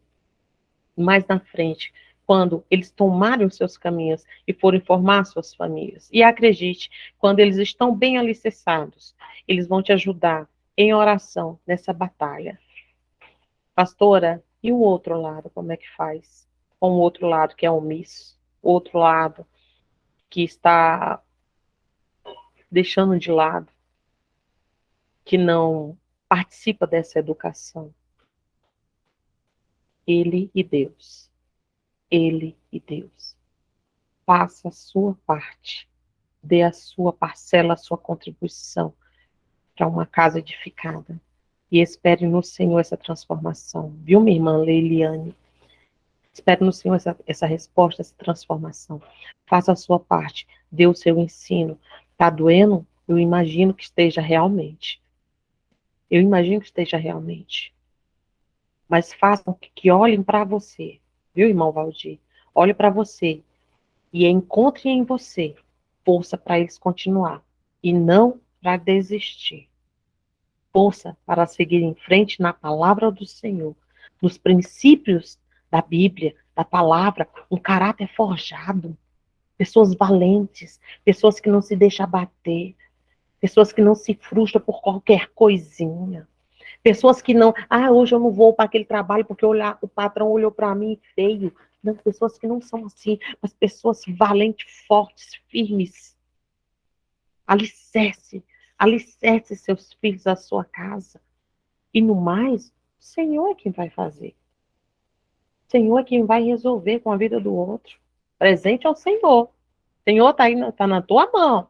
S1: mais na frente, quando eles tomarem os seus caminhos e forem formar suas famílias. E acredite, quando eles estão bem alicerçados, eles vão te ajudar em oração nessa batalha. Pastora, e o outro lado, como é que faz? Com o outro lado que é omisso, o outro lado que está deixando de lado, que não participa dessa educação. Ele e Deus. Ele e Deus. Faça a sua parte. Dê a sua parcela, a sua contribuição para uma casa edificada. E espere no Senhor essa transformação. Viu, minha irmã Leiliane? Espere no Senhor essa resposta, essa transformação. Faça a sua parte. Dê o seu ensino. Está doendo? Eu imagino que esteja realmente. Eu imagino que esteja realmente. Mas façam que olhem para você. Viu, irmão Valdir? Olhe para você e encontrem em você força para eles continuar e não para desistir. Força para seguir em frente na palavra do Senhor, nos princípios da Bíblia, da palavra, um caráter forjado, pessoas valentes, pessoas que não se deixam abater, pessoas que não se frustram por qualquer coisinha, pessoas que não, hoje eu não vou para aquele trabalho porque o patrão olhou para mim feio. Não, pessoas que não são assim, mas pessoas valentes, fortes, firmes. Alicerce, alicerce seus filhos à sua casa. E no mais, o Senhor é quem vai fazer. O Senhor é quem vai resolver com a vida do outro. Presente ao Senhor. Senhor, tá na tua mão.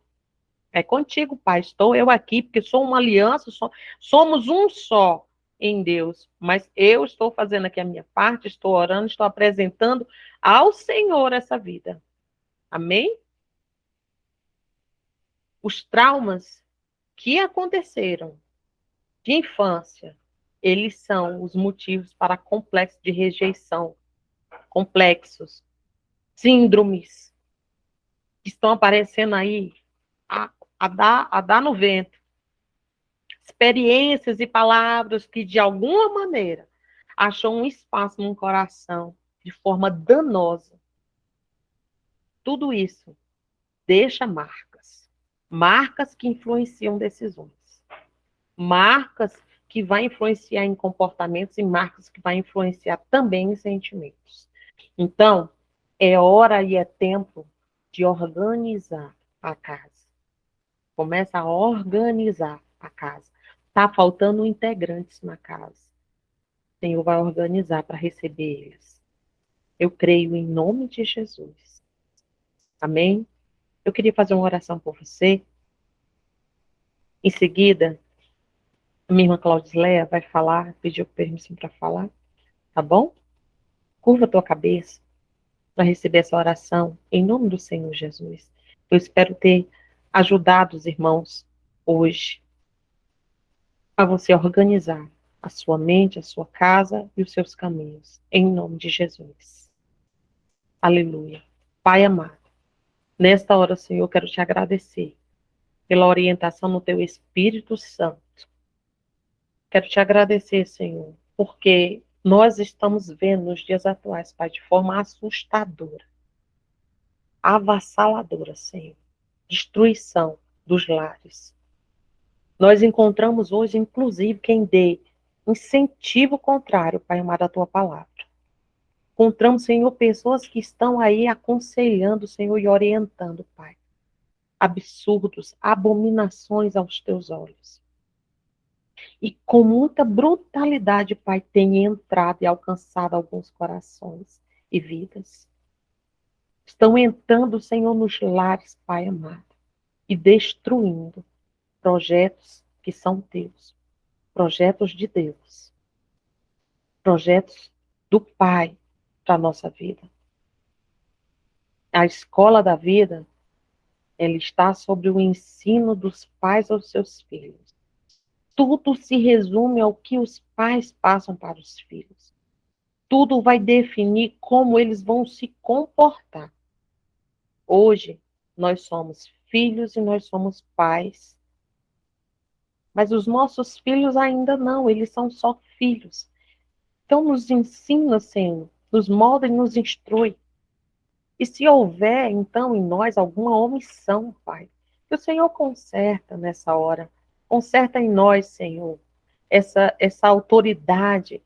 S1: É contigo, Pai. Estou eu aqui, porque sou uma aliança, somos um só em Deus. Mas eu estou fazendo aqui a minha parte, estou orando, estou apresentando ao Senhor essa vida. Amém? Os traumas que aconteceram de infância, eles são os motivos para complexos de rejeição, complexos, síndromes que estão aparecendo aí a dar no vento. Experiências e palavras que, de alguma maneira, acham um espaço no coração de forma danosa. Tudo isso deixa marcas. Marcas que influenciam decisões. Marcas que vai influenciar em comportamentos e marcas que vai influenciar também em sentimentos. Então, é hora e é tempo de organizar a casa. Começa a organizar a casa. Está faltando integrantes na casa. O Senhor vai organizar para receber eles. Eu creio em nome de Jesus. Amém? Eu queria fazer uma oração por você. Em seguida, a minha irmã Claudileia vai falar, pediu permissão para falar, tá bom? Curva a tua cabeça para receber essa oração em nome do Senhor Jesus. Eu espero ter ajudado os irmãos hoje a você organizar a sua mente, a sua casa e os seus caminhos, em nome de Jesus. Aleluia. Pai amado, nesta hora, Senhor, eu quero te agradecer pela orientação no teu Espírito Santo. Quero te agradecer, Senhor, porque nós estamos vendo nos dias atuais, Pai, de forma assustadora, avassaladora, Senhor, destruição dos lares. Nós encontramos hoje, inclusive, quem dê incentivo contrário, Pai amado, à tua palavra. Encontramos, Senhor, pessoas que estão aí aconselhando, Senhor, e orientando, Pai. Absurdos, abominações aos teus olhos. E com muita brutalidade, Pai, tem entrado e alcançado alguns corações e vidas. Estão entrando, Senhor, nos lares, Pai amado, e destruindo projetos que são teus, projetos de Deus, projetos do Pai para a nossa vida. A escola da vida, ela está sobre o ensino dos pais aos seus filhos. Tudo se resume ao que os pais passam para os filhos. Tudo vai definir como eles vão se comportar. Hoje, nós somos filhos e nós somos pais. Mas os nossos filhos ainda não, eles são só filhos. Então, nos ensina, Senhor, nos molda e nos instrui. E se houver, então, em nós alguma omissão, Pai, que o Senhor conserta nessa hora. Conserta em nós, Senhor, essa autoridade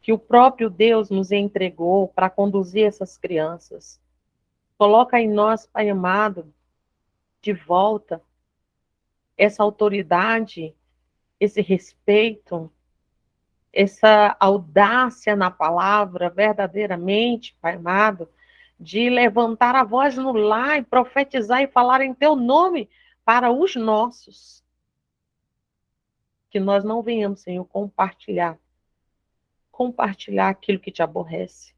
S1: que o próprio Deus nos entregou para conduzir essas crianças. Coloca em nós, Pai amado, de volta essa autoridade, esse respeito, essa audácia na palavra, verdadeiramente, Pai amado, de levantar a voz no lar e profetizar e falar em teu nome para os nossos. Que nós não venhamos, Senhor, compartilhar aquilo que te aborrece,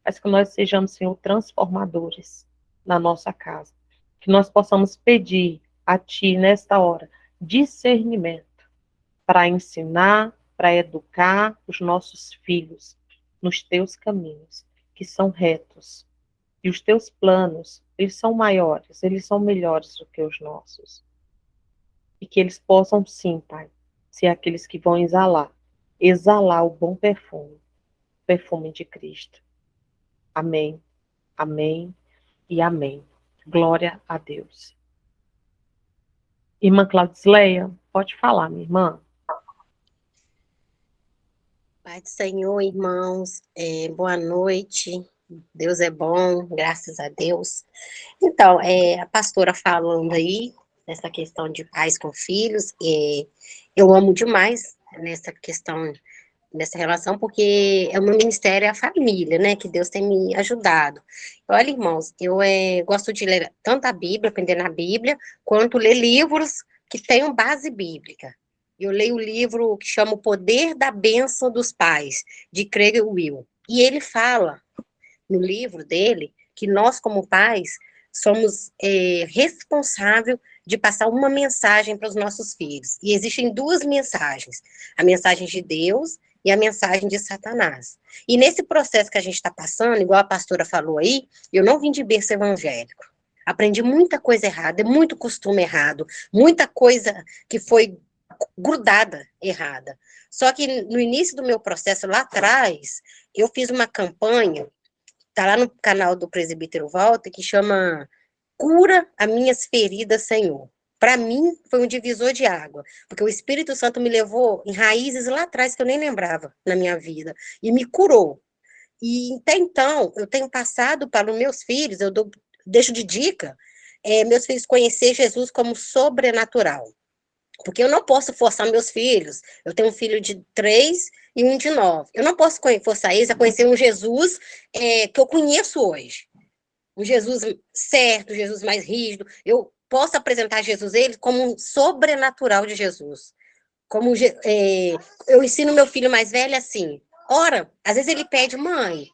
S1: mas que nós sejamos, Senhor, transformadores na nossa casa. Que nós possamos pedir a Ti, nesta hora, discernimento para ensinar, para educar os nossos filhos nos Teus caminhos, que são retos. E os Teus planos, eles são maiores, eles são melhores do que os nossos. E que eles possam, sim, Pai, ser aqueles que vão exalar o bom perfume de Cristo. Amém, amém e amém. Glória a Deus. Irmã Claudisleia, pode falar, minha irmã.
S3: Pai do Senhor, irmãos, boa noite. Deus é bom, graças a Deus. Então, a pastora falando aí, nessa questão de pais com filhos, eu amo demais nessa questão nessa relação, porque o meu ministério é a família, né, que Deus tem me ajudado. Olha, irmãos, eu gosto de ler tanto a Bíblia, aprender na Bíblia, quanto ler livros que tenham base bíblica. Eu leio o livro que chama O Poder da Bênção dos Pais, de Craig Will. E ele fala, no livro dele, que nós, como pais, somos responsáveis de passar uma mensagem para os nossos filhos. E existem duas mensagens: a mensagem de Deus e a mensagem de Satanás. E nesse processo que a gente está passando, igual a pastora falou aí, eu não vim de berço evangélico. Aprendi muita coisa errada, muito costume errado, muita coisa que foi grudada errada. Só que no início do meu processo, lá atrás, eu fiz uma campanha, tá lá no canal do Presbítero Walter, que chama Cura as Minhas Feridas, Senhor. Para mim, foi um divisor de água, porque o Espírito Santo me levou em raízes lá atrás que eu nem lembrava na minha vida, e me curou. E até então, eu tenho passado para os meus filhos, deixo de dica, meus filhos conhecer Jesus como sobrenatural. Porque eu não posso forçar meus filhos. Eu tenho um filho de 3 e um de 9. Eu não posso forçar eles a conhecer um Jesus que eu conheço hoje. Um Jesus certo, um Jesus mais rígido. Eu posso apresentar Jesus a eles como um sobrenatural de Jesus. Eu ensino meu filho mais velho assim, ora, às vezes ele pede, mãe,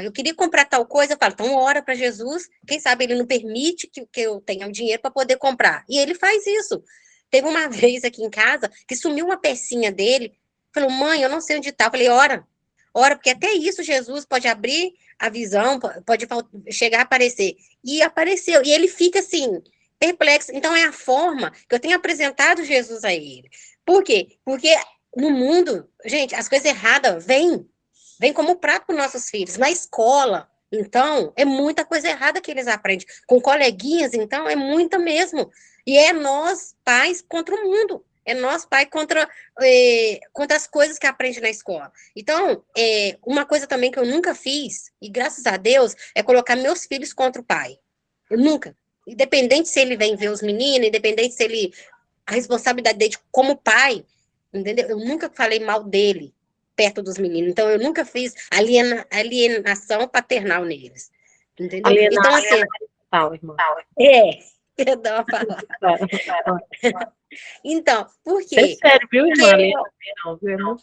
S3: eu queria comprar tal coisa, eu falo, então ora para Jesus, quem sabe ele não permite que eu tenha o dinheiro para poder comprar. E ele faz isso. Teve uma vez aqui em casa que sumiu uma pecinha dele, falou, mãe, eu não sei onde está. Eu falei, ora, porque até isso Jesus pode abrir a visão, pode chegar a aparecer. E apareceu, e ele fica assim, perplexo. Então é a forma que eu tenho apresentado Jesus a ele. Por quê? Porque no mundo, gente, as coisas erradas vêm como prato para os nossos filhos. Na escola, então, é muita coisa errada que eles aprendem. Com coleguinhas, então, é muita mesmo. E é nós, pais, contra o mundo. É nós, pai, contra as coisas que aprende na escola. Então, uma coisa também que eu nunca fiz, e graças a Deus, é colocar meus filhos contra o pai. Eu nunca. Independente se ele vem ver os meninos, independente se ele... A responsabilidade dele como pai, entendeu? Eu nunca falei mal dele perto dos meninos. Então, eu nunca fiz alienação paternal neles. Entendeu? Então, assim...
S1: Tal, irmã.
S3: Eu dou uma palavra. Então, por
S1: É
S3: quê?
S1: sério, viu, irmã? Não, viu? Não,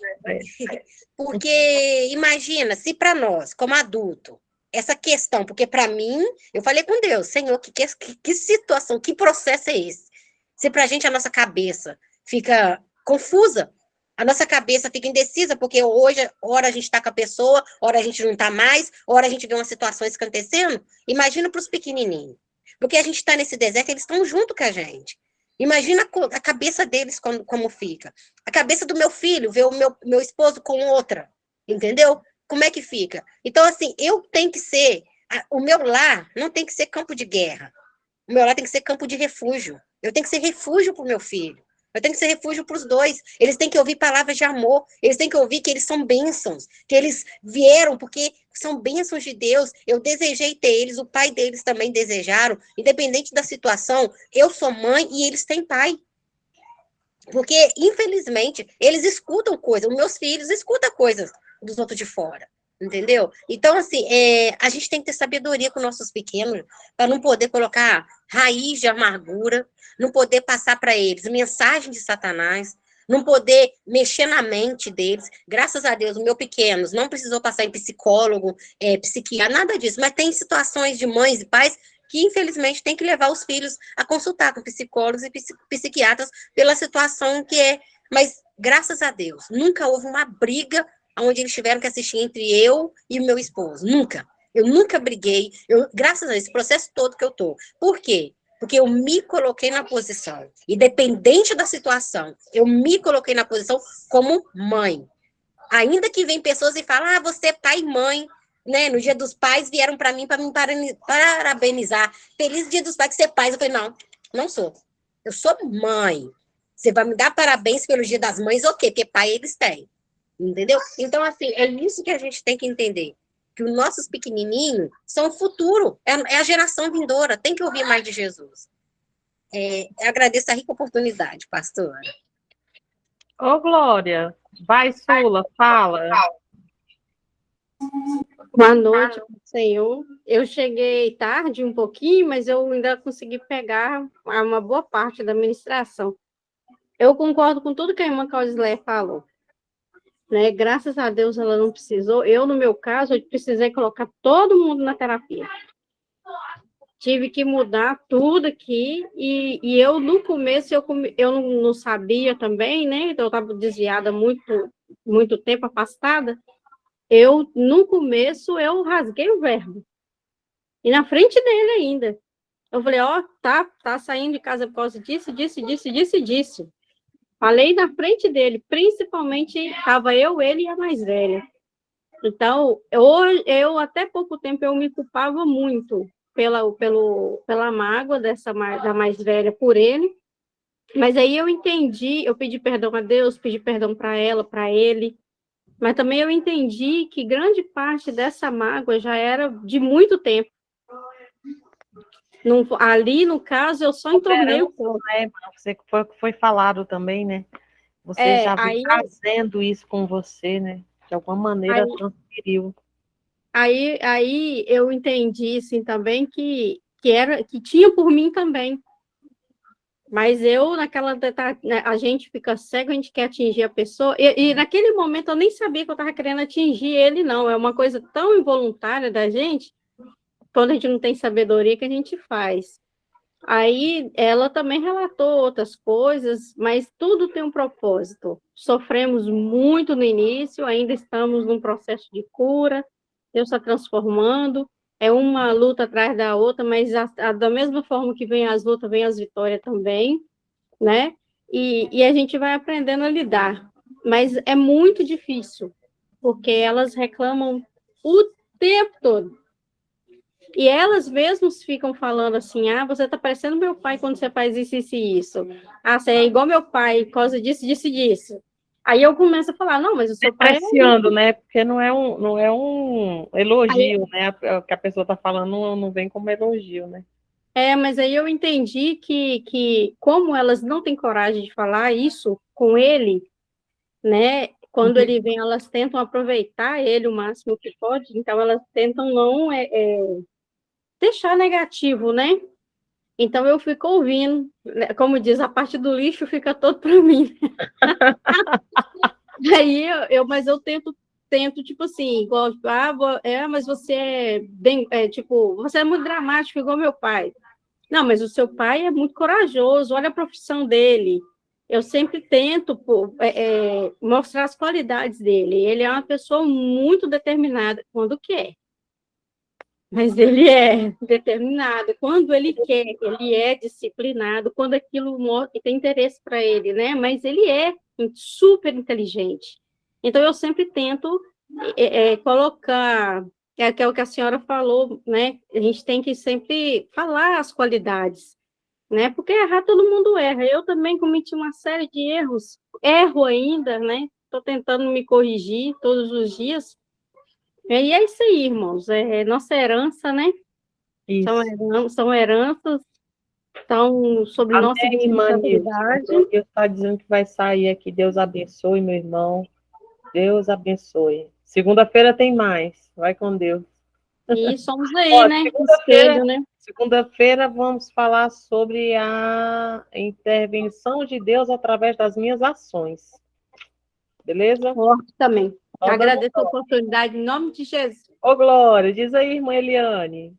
S3: Porque imagina, se para nós, como adulto, essa questão, porque para mim, eu falei com Deus, Senhor, que situação, que processo é esse? Se para a gente a nossa cabeça fica confusa, a nossa cabeça fica indecisa, porque hoje, hora a gente está com a pessoa, hora a gente não está mais, hora a gente vê umas situações acontecendo, imagina para os pequenininhos. Porque a gente está nesse deserto, eles estão junto com a gente. Imagina a cabeça deles como fica. A cabeça do meu filho, ver o meu esposo com outra, entendeu? Como é que fica? Então, assim, eu tenho que ser... O meu lar não tem que ser campo de guerra. O meu lar tem que ser campo de refúgio. Eu tenho que ser refúgio para o meu filho. Eu tenho que ser refúgio para os dois. Eles têm que ouvir palavras de amor. Eles têm que ouvir que eles são bênçãos. Que eles vieram porque são bênçãos de Deus. Eu desejei ter eles. O pai deles também desejaram. Independente da situação, eu sou mãe e eles têm pai. Porque, infelizmente, eles escutam coisas. Os meus filhos escutam coisas dos outros de fora. Entendeu? Então, assim, a gente tem que ter sabedoria com nossos pequenos para não poder colocar raiz de amargura, não poder passar para eles mensagem de Satanás, não poder mexer na mente deles. Graças a Deus, o meu pequenos não precisou passar em psicólogo, psiquiatra, nada disso, mas tem situações de mães e pais que, infelizmente, tem que levar os filhos a consultar com psicólogos e psiquiatras pela situação que é. Mas, graças a Deus, nunca houve uma briga onde eles tiveram que assistir entre eu e o meu esposo. Nunca. Eu nunca briguei. Graças a esse processo todo que eu tô. Por quê? Porque eu me coloquei na posição. Independente da situação, eu me coloquei na posição como mãe. Ainda que vem pessoas e falam, você é pai e mãe, né? No Dia dos Pais vieram para mim para me parabenizar. Feliz Dia dos Pais que você é pai. Eu falei, não, não sou. Eu sou mãe. Você vai me dar parabéns pelo Dia das Mães, ok, porque pai eles têm. Entendeu? Então, assim, é isso que a gente tem que entender. Que os nossos pequenininhos são o futuro, é a geração vindoura, tem que ouvir mais de Jesus. Eu agradeço a rica oportunidade, pastora.
S1: Ô, Glória, vai, Sula, fala.
S4: Boa noite, Senhor. Eu cheguei tarde um pouquinho, mas eu ainda consegui pegar uma boa parte da ministração. Eu concordo com tudo que a irmã Claudilé falou, né? Graças a Deus ela não precisou. Eu, no meu caso, eu precisei colocar todo mundo na terapia. Tive que mudar tudo aqui e eu, no começo, eu não sabia também, né? Então, eu estava desviada muito tempo, afastada. No começo, eu rasguei o verbo. E na frente dele ainda. Eu falei, ó, tá saindo de casa por causa disso, disso, disso, disso e disso. Falei na frente dele, principalmente estava eu, ele e a mais velha. Então, eu até pouco tempo eu me culpava muito pela mágoa da mais velha por ele. Mas aí eu entendi, eu pedi perdão a Deus, pedi perdão para ela, para ele. Mas também eu entendi que grande parte dessa mágoa já era de muito tempo. Ali, no caso, eu só entornei o corpo.
S1: Né? Você foi falado também, né? Você já vem trazendo isso com você, né? De alguma maneira transferiu.
S4: Aí eu entendi, assim, também que tinha por mim também. Mas a gente fica cego, a gente quer atingir a pessoa. E naquele momento eu nem sabia que eu estava querendo atingir ele, não. É uma coisa tão involuntária da gente, quando a gente não tem sabedoria, que a gente faz. Aí ela também relatou outras coisas, mas tudo tem um propósito. Sofremos muito no início, ainda estamos num processo de cura, Deus está transformando, é uma luta atrás da outra, mas da mesma forma que vem as lutas, vem as vitórias também, né? E a gente vai aprendendo a lidar. Mas é muito difícil, porque elas reclamam o tempo todo. E elas mesmas ficam falando assim, você tá parecendo meu pai quando você faz isso, isso e isso. Você é igual meu pai, por causa disso, disso e disso. Aí eu começo a falar, não, mas o seu pai...
S1: Depreciando, né? Porque não é um elogio, né? O que a pessoa tá falando não vem como elogio, né?
S4: Mas aí eu entendi que como elas não têm coragem de falar isso com ele, né? Quando ele vem, elas tentam aproveitar ele o máximo que pode, então elas tentam não deixar negativo, né? Então eu fico ouvindo, né? Como diz, a parte do lixo fica todo para mim. Aí mas eu tento, tipo assim, igual, mas você é bem, tipo, você é muito dramático, igual meu pai. Não, mas o seu pai é muito corajoso, olha a profissão dele. Eu sempre tento mostrar as qualidades dele. Ele é uma pessoa muito determinada quando quer. Mas ele é determinado. Quando ele quer, ele é disciplinado. Quando aquilo tem interesse para ele, né? Mas ele é super inteligente. Então, eu sempre tento colocar, que é o que a senhora falou, né? A gente tem que sempre falar as qualidades, né? Porque errar, todo mundo erra. Eu também cometi uma série de erros. Erro ainda, né? Estou tentando me corrigir todos os dias. E é isso aí, irmãos, é nossa herança, né?
S1: Isso.
S4: São heranças, estão sob nossa responsabilidade.
S1: Deus está dizendo que vai sair aqui. Deus abençoe, meu irmão. Deus abençoe. Segunda-feira tem mais. Vai com Deus.
S4: E somos aí, né?
S1: Segunda-feira vamos falar sobre a intervenção de Deus através das minhas ações. Beleza?
S4: Forte também. Agradeço a oportunidade em nome de Jesus.
S1: Ô, Glória, diz aí, irmã Eliane.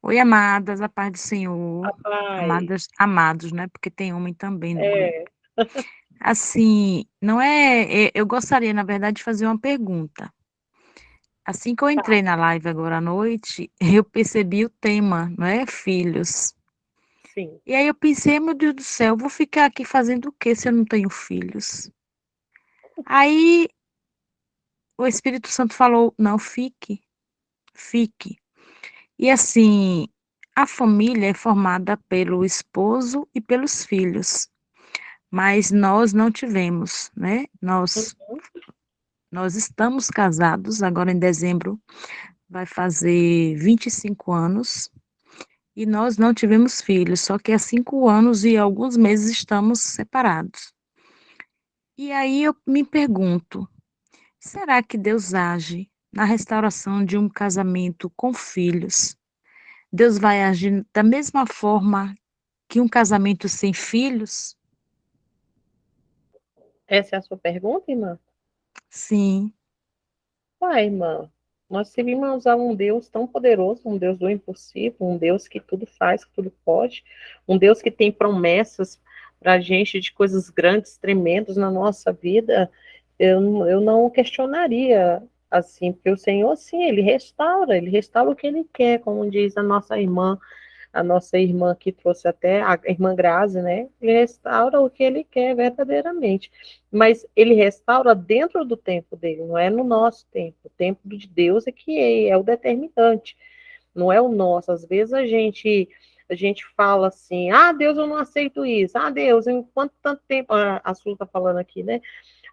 S5: Oi, amadas, a paz do Senhor.
S1: Amadas,
S5: amados, né? Porque tem homem também, né? Assim, não eu gostaria, na verdade, de fazer uma pergunta. Assim que eu entrei na live agora à noite, eu percebi o tema, não é? Filhos.
S1: Sim.
S5: E aí eu pensei, meu Deus do céu, eu vou ficar aqui fazendo o quê se eu não tenho filhos? Aí o Espírito Santo falou, não, fique. E assim, a família é formada pelo esposo e pelos filhos, mas nós não tivemos, né? Nós estamos casados, agora em dezembro vai fazer 25 anos, e nós não tivemos filhos, só que há 5 anos e alguns meses estamos separados. E aí eu me pergunto, será que Deus age na restauração de um casamento com filhos? Deus vai agir da mesma forma que um casamento sem filhos?
S1: Essa é a sua pergunta, irmã?
S5: Sim,
S1: Uai, irmã, nós servimos a um Deus tão poderoso, um Deus do impossível, um Deus que tudo faz, que tudo pode, um Deus que tem promessas para a gente de coisas grandes, tremendas na nossa vida. Eu não questionaria assim, porque o Senhor, sim, ele restaura o que ele quer, como diz a nossa irmã que trouxe até, a irmã Grazi, né? Ele restaura o que ele quer verdadeiramente. Mas ele restaura dentro do tempo dele, não é no nosso tempo. O tempo de Deus é que é o determinante, não é o nosso. Às vezes a gente fala assim, ah, Deus, eu não aceito isso. Ah, Deus, em quanto tanto tempo, a Su está falando aqui, né?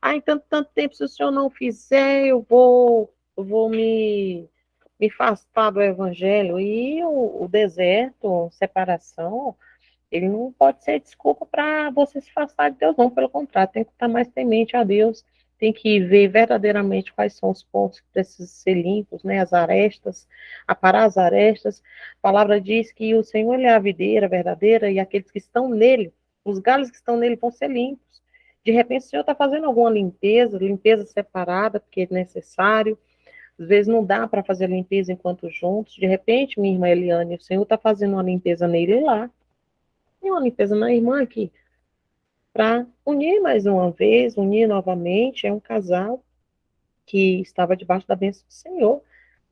S1: Ah, em tanto tempo, se o senhor não fizer, eu vou me afastar do evangelho. E o deserto, separação, ele não pode ser desculpa para você se afastar de Deus, não. Pelo contrário, tem que estar mais temente a Deus, tem que ver verdadeiramente quais são os pontos que precisam ser limpos, né? As arestas, aparar as arestas. A palavra diz que o Senhor ele é a videira verdadeira e aqueles que estão nele, os galhos que estão nele vão ser limpos. De repente, o Senhor está fazendo alguma limpeza, limpeza separada, porque é necessário. Às vezes não dá para fazer a limpeza enquanto juntos. De repente, minha irmã Eliane, o Senhor está fazendo uma limpeza nele lá, e uma limpeza na irmã aqui, para unir mais uma vez, unir novamente. É um casal que estava debaixo da bênção do Senhor.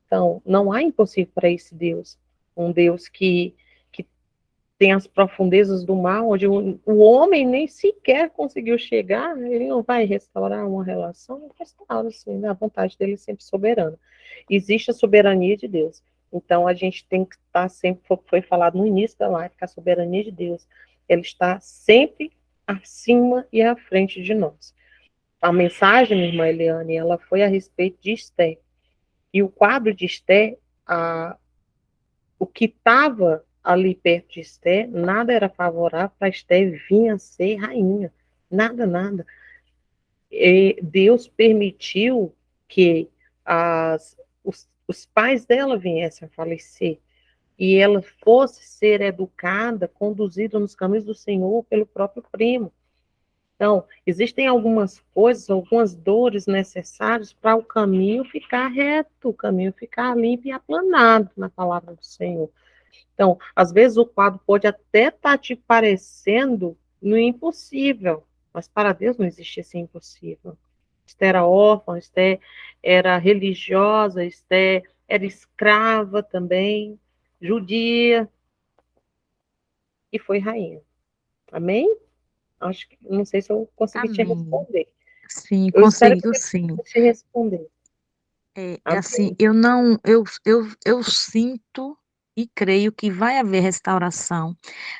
S1: Então, não há impossível para esse Deus. Um Deus que tem as profundezas do mar, onde o homem nem sequer conseguiu chegar, ele não vai restaurar uma relação, não restaura, assim, né? A vontade dele é sempre soberana. Existe a soberania de Deus. Então, a gente tem que estar sempre, foi falado no início da live, que a soberania de Deus, ela está sempre acima e à frente de nós. A mensagem, minha irmã Eliane, ela foi a respeito de Esté. E o quadro de Esté, o que estava ali perto de Esté, nada era favorável para Esté vir a ser rainha. Nada, nada. E Deus permitiu que os pais dela viessem a falecer e ela fosse ser educada, conduzida nos caminhos do Senhor pelo próprio primo. Então, existem algumas coisas, algumas dores necessárias para o caminho ficar reto, o caminho ficar limpo e aplanado na palavra do Senhor. Então, às vezes o quadro pode até estar te parecendo no impossível, mas para Deus não existe esse impossível. Esther era órfã, Esther era religiosa, Esther era escrava também, judia, e foi rainha. Amém? Acho que não sei se eu consegui te
S5: amém.
S1: responder.
S5: Sim,
S1: Eu espero que
S5: conseguiu
S1: eu
S5: sim.
S1: te responder.
S5: É assim,
S1: Amém.
S5: eu não, eu sinto e creio que vai haver restauração,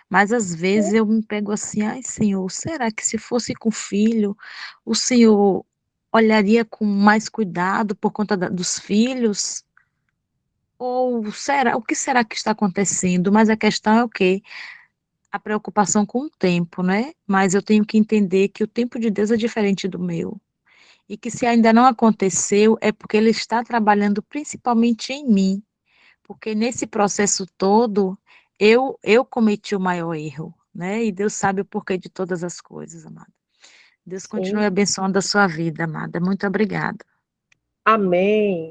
S5: mas às vezes eu me pego assim, ai Senhor, será que se fosse com filho, o Senhor olharia com mais cuidado por conta dos filhos? Ou será, o que será que está acontecendo? Mas a questão é o quê? A preocupação com o tempo, né? Mas eu tenho que entender que o tempo de Deus é diferente do meu. E que se ainda não aconteceu, é porque Ele está trabalhando principalmente em mim. Porque nesse processo todo, eu cometi o maior erro, né? E Deus sabe o porquê de todas as coisas, amada. Deus continue
S1: Sim.
S5: abençoando a sua vida, amada. Muito obrigada.
S1: Amém.